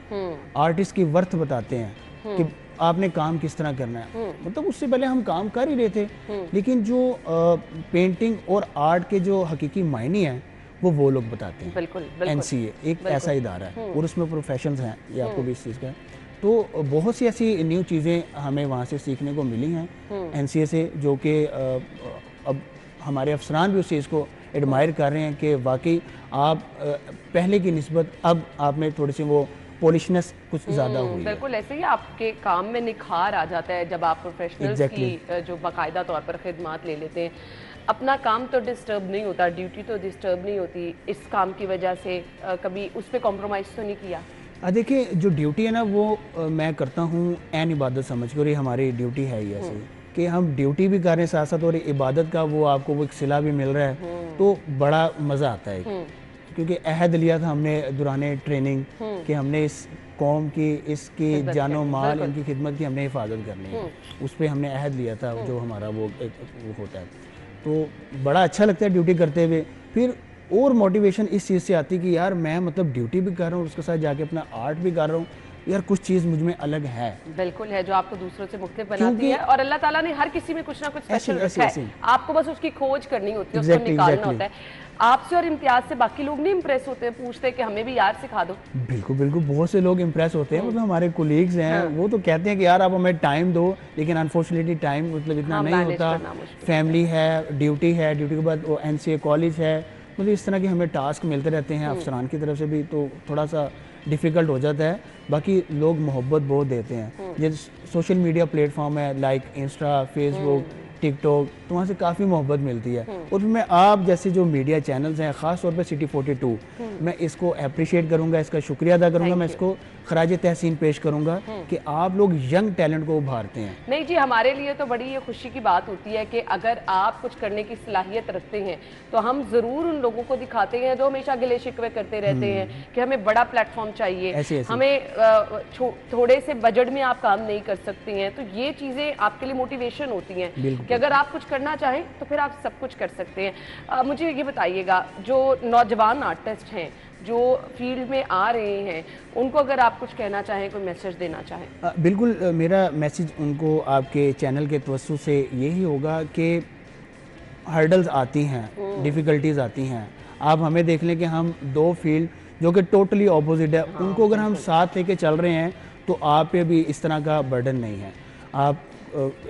आर्टिस्ट की वर्थ बताते हैं कि आपने काम किस तरह करना है। मतलब उससे पहले हम काम कर ही रहे थे, लेकिन जो पेंटिंग और आर्ट के जो हकीकी मायने हैं वो लोग बताते हैं। बिल्कुल, एनसीए एक ऐसा इदारा है और उसमें प्रोफेशनल्स हैं, ये आपको भी इस चीज़ का है। तो बहुत सी ऐसी न्यू चीज़ें हमें वहाँ से सीखने को मिली हैं एनसीए से, जो कि अब हमारे अफसरान भी उस चीज़ को एडमायर कर रहे हैं कि वाकई आप पहले की निस्बत अब आप में थोड़ी सी वो पॉलिशनेस कुछ ज़्यादा हुई है। बिल्कुल, ऐसे ही आपके काम में निखार आ जाता है जब आप प्रोफेशनल्स की जो बाकायदा तौर पर खिदमात ले लेते हैं। अपना काम तो डिस्टर्ब नहीं होता, ड्यूटी तो डिस्टर्ब नहीं होती, इस काम की वजह से कभी उस पर कॉम्प्रोमाइज़ तो नहीं किया? देखिए, जो ड्यूटी है ना वो मैं करता हूँ एन इबादत समझ कर, ये हमारी ड्यूटी है ही ऐसे कि हम ड्यूटी भी कर रहे हैं साथ साथ और इबादत का वो आपको वो एक सिला भी मिल रहा है, तो बड़ा मज़ा आता है। क्योंकि अहद लिया था हमने दौरान ट्रेनिंग कि हमने इस कौम की इसकी जानो माल इनकी खिदमत की हमने हिफाजत करनी है, उस पर हमने अहद लिया था जो हमारा वो होता है। तो बड़ा अच्छा लगता है ड्यूटी करते हुए। फिर और मोटिवेशन इस चीज़ से आती कि यार मैं मतलब ड्यूटी भी कर रहा हूँ, उसके साथ जाके अपना आर्ट भी कर रहा हूँ, यार कुछ चीज़ मुझ में अलग है। बिल्कुल है, जो आपको दूसरों से मुख्तलिफ बनाती है और अल्लाह ताला ने हर किसी में कुछ ना कुछ स्पेशल रखा है, आपको बस उसकी खोज करनी होती है, उसको निकालना होता है। आपसे और इम्तियाज से बाकी लोग नहीं इम्प्रेस होते हैं, पूछते हैं कि हमें भी यार सिखा दो? बिल्कुल बिल्कुल, बहुत से लोग इम्प्रेस होते हैं। मतलब हमारे कोलीग्स हैं वो तो कहते हैं कि यार आप हमें टाइम दो, लेकिन अनफॉर्चुनेटली टाइम मतलब इतना नहीं होता, फैमिली है, ड्यूटी के बाद वो एनसीए कॉलेज है, मतलब इस तरह के हमें टास्क मिलते रहते हैं अफसरान की तरफ से भी, तो थोड़ा सा डिफ़िकल्ट हो जाता है। बाकी लोग मोहब्बत बहुत देते हैं। जैसे सोशल मीडिया प्लेटफॉर्म है लाइक इंस्टा, फेसबुक, टिकटॉक, तो वहाँ से काफ़ी मोहब्बत मिलती है। और फिर मैं आप जैसे जो मीडिया चैनल्स हैं, ख़ास तौर पे सिटी 42, मैं इसको अप्रिशिएट करूँगा, इसका शुक्रिया अदा करूँगा, मैं इसको खराज तहसीन पेश करूँगा कि आप लोग यंग टैलेंट को उभारते हैं। नहीं जी, हमारे लिए तो बड़ी ये खुशी की बात होती है कि अगर आप कुछ करने की सलाहियत रखते हैं तो हम ज़रूर उन लोगों को दिखाते हैं जो हमेशा गिले शिकवे करते रहते हैं कि हमें बड़ा प्लेटफॉर्म चाहिए, ऐसे। हमें थोड़े से बजट में आप काम नहीं कर सकती हैं। तो ये चीज़ें आपके लिए मोटिवेशन होती हैं कि अगर आप कुछ करना चाहें तो फिर आप सब कुछ कर सकते हैं। मुझे ये बताइएगा, जो नौजवान आर्टिस्ट हैं जो फील्ड में आ रहे हैं, उनको अगर आप कुछ कहना चाहें, कोई मैसेज देना चाहें। बिल्कुल, मेरा मैसेज उनको आपके चैनल के तवज्जो से यही होगा कि हर्डल्स आती हैं, डिफ़िकल्टीज़ आती हैं। आप हमें देख लें कि हम दो फील्ड जो कि टोटली ऑपोजिट है, उनको अगर हम साथ लेके चल रहे हैं तो आप पे भी इस तरह का बर्डन नहीं है। आप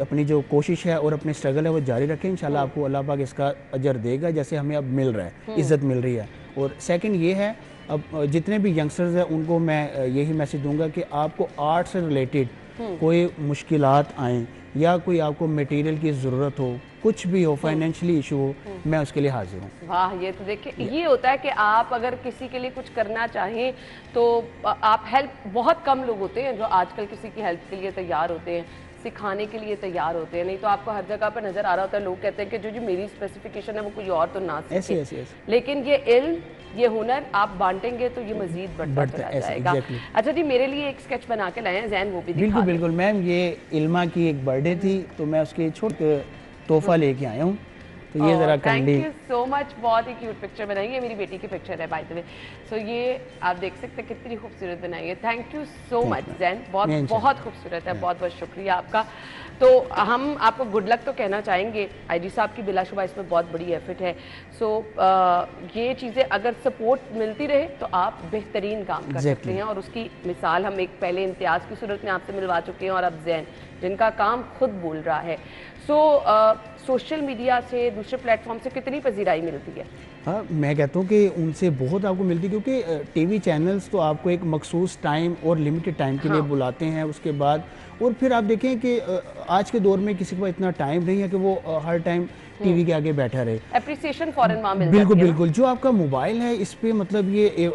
अपनी जो कोशिश है और अपनी स्ट्रगल है वो जारी रखें, इंशाल्लाह आपको अल्लाह पाक इसका अजर देगा जैसे हमें अब मिल रहा है, इज़्ज़त मिल रही है। और सेकंड ये है, अब जितने भी यंगस्टर्स हैं उनको मैं यही मैसेज दूंगा कि आपको आर्ट से रिलेटेड कोई मुश्किलात आएँ या कोई आपको मटेरियल की ज़रूरत हो, कुछ भी हो, फाइनेंशियली इशू हो, मैं उसके लिए हाजिर हूँ। वाह, ये तो देखिए ये होता है कि आप अगर किसी के लिए कुछ करना चाहें तो आप हेल्प, बहुत कम लोग होते हैं जो आजकल किसी की हेल्प के लिए तैयार होते हैं, सिखाने के लिए तैयार होते हैं। नहीं तो आपको हर जगह पर नजर आ रहा होता है, लोग कहते हैं कि जो मेरी स्पेसिफिकेशन है वो कोई और तो ना सीखे। ऐसे। लेकिन ये इल्म, ये हुनर आप बांटेंगे तो ये मजीद बढ़ता चला जाएगा। अच्छा जी, मेरे लिए एक स्केच बना के लाए हैं जैन, वो भी दिखा दें। बिल्कुल मैम, ये इल्मा की एक बर्थडे थी तो मैं उसके छोटे तोहफा लेके आया हूँ, तो ये जरा थैंक यू सो मच, बहुत ही क्यूट पिक्चर बनाई है, मेरी बेटी की पिक्चर है बाय द वे। सो ये आप देख सकते हैं कितनी खूबसूरत बनाई है। Thank you so much Jain, बहुत खूबसूरत है, बहुत बहुत शुक्रिया आपका। तो हम आपको गुड लक तो कहना चाहेंगे, आईजी साहब की बिलाशुबा इसमें बहुत बड़ी एफर्ट है। सो ये चीज़ें अगर सपोर्ट मिलती रहे तो आप बेहतरीन काम कर सकते हैं, और उसकी मिसाल हम एक पहले इम्तियाज़ की सूरत में आपसे मिलवा चुके हैं, और अब जैन जिनका काम खुद बोल रहा है। सोशल मीडिया से, दूसरे प्लेटफॉर्म से कितनी पजीराई मिलती है? हाँ, मैं कहता हूँ कि उनसे बहुत आपको मिलती है, क्योंकि टीवी चैनल्स तो आपको एक मखसूस टाइम और लिमिटेड टाइम के लिए बुलाते हैं, उसके बाद और फिर आप देखें कि आज के दौर में किसी के पास इतना टाइम नहीं है कि वो हर टाइम टीवी के आगे बैठा रहे। एप्रिसिएशन फौरन वहाँ मिल बिल्कुल जाती है। बिल्कुल, जो आपका मोबाइल है इस पे मतलब ये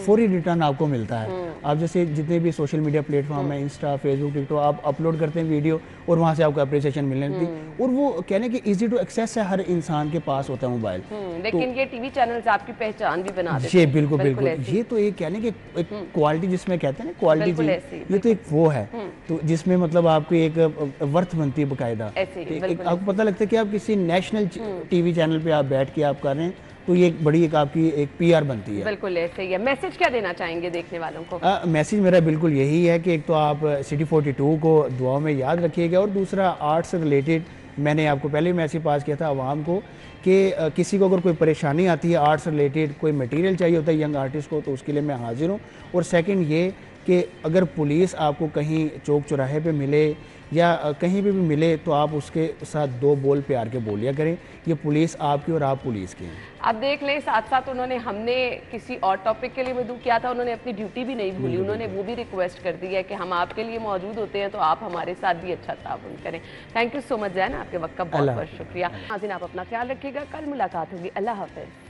फौरी रिटर्न आपको मिलता है। आप जैसे जितने भी सोशल मीडिया प्लेटफॉर्म है, इंस्टा, फेसबुक, टिकटॉक, आप अपलोड करते हैं वीडियो और वहाँ से आपको अप्रिसिएशन मिलने लगती है, और वो कहने की इजी टू एक्सेस है, हर इंसान के पास होता है मोबाइल। लेकिन ये टीवी चैनल्स आपकी पहचान भी बना देते ये हैं। बिल्कुल बिल्कुल, ये तो एक कहने की एक क्वालिटी जिसमें कहते हैं ना क्वालिटी चीज, ये तो एक वो है तो जिसमें मतलब आपको एक वर्थ बनती है बकायदा। आपको पता लगता है कि आप किसी नेशनल टीवी चैनल पे आप बैठ के आप कर रहे हैं, तो ये एक बड़ी एक आपकी एक पीआर बनती है। बिल्कुल ऐसे ही है। मैसेज क्या देना चाहेंगे देखने वालों को? मैसेज मेरा बिल्कुल यही है कि एक तो आप सिटी 42 को दुआ में याद रखिएगा, और दूसरा आर्ट से रिलेटेड मैंने आपको पहले ही मैसेज पास किया था आवाम को कि किसी को अगर कोई परेशानी आती है आर्ट से रिलेटेड, कोई मटेरियल चाहिए होता है यंग आर्टिस्ट को, तो उसके लिए मैं हाजिर हूँ। और सेकंड ये कि अगर पुलिस आपको कहीं चौक चौराहे पे मिले या कहीं पे भी मिले तो आप उसके साथ दो बोल प्यार के बोलिया करें, ये पुलिस आपकी और आप पुलिस की हैं। आप देख लें, साथ साथ उन्होंने, हमने किसी और टॉपिक के लिए मदू किया था, उन्होंने अपनी ड्यूटी भी नहीं भूली, उन्होंने वो भी रिक्वेस्ट कर दी है कि हम आपके लिए मौजूद होते हैं तो आप हमारे साथ भी अच्छा ताउन करें। Thank you so much Jain, आपके वक्त का बहुत बहुत शुक्रिया। नाज़रीन, आप अपना ख्याल रखिएगा, कल मुलाकात होगी। अल्लाह हाफ़िज़।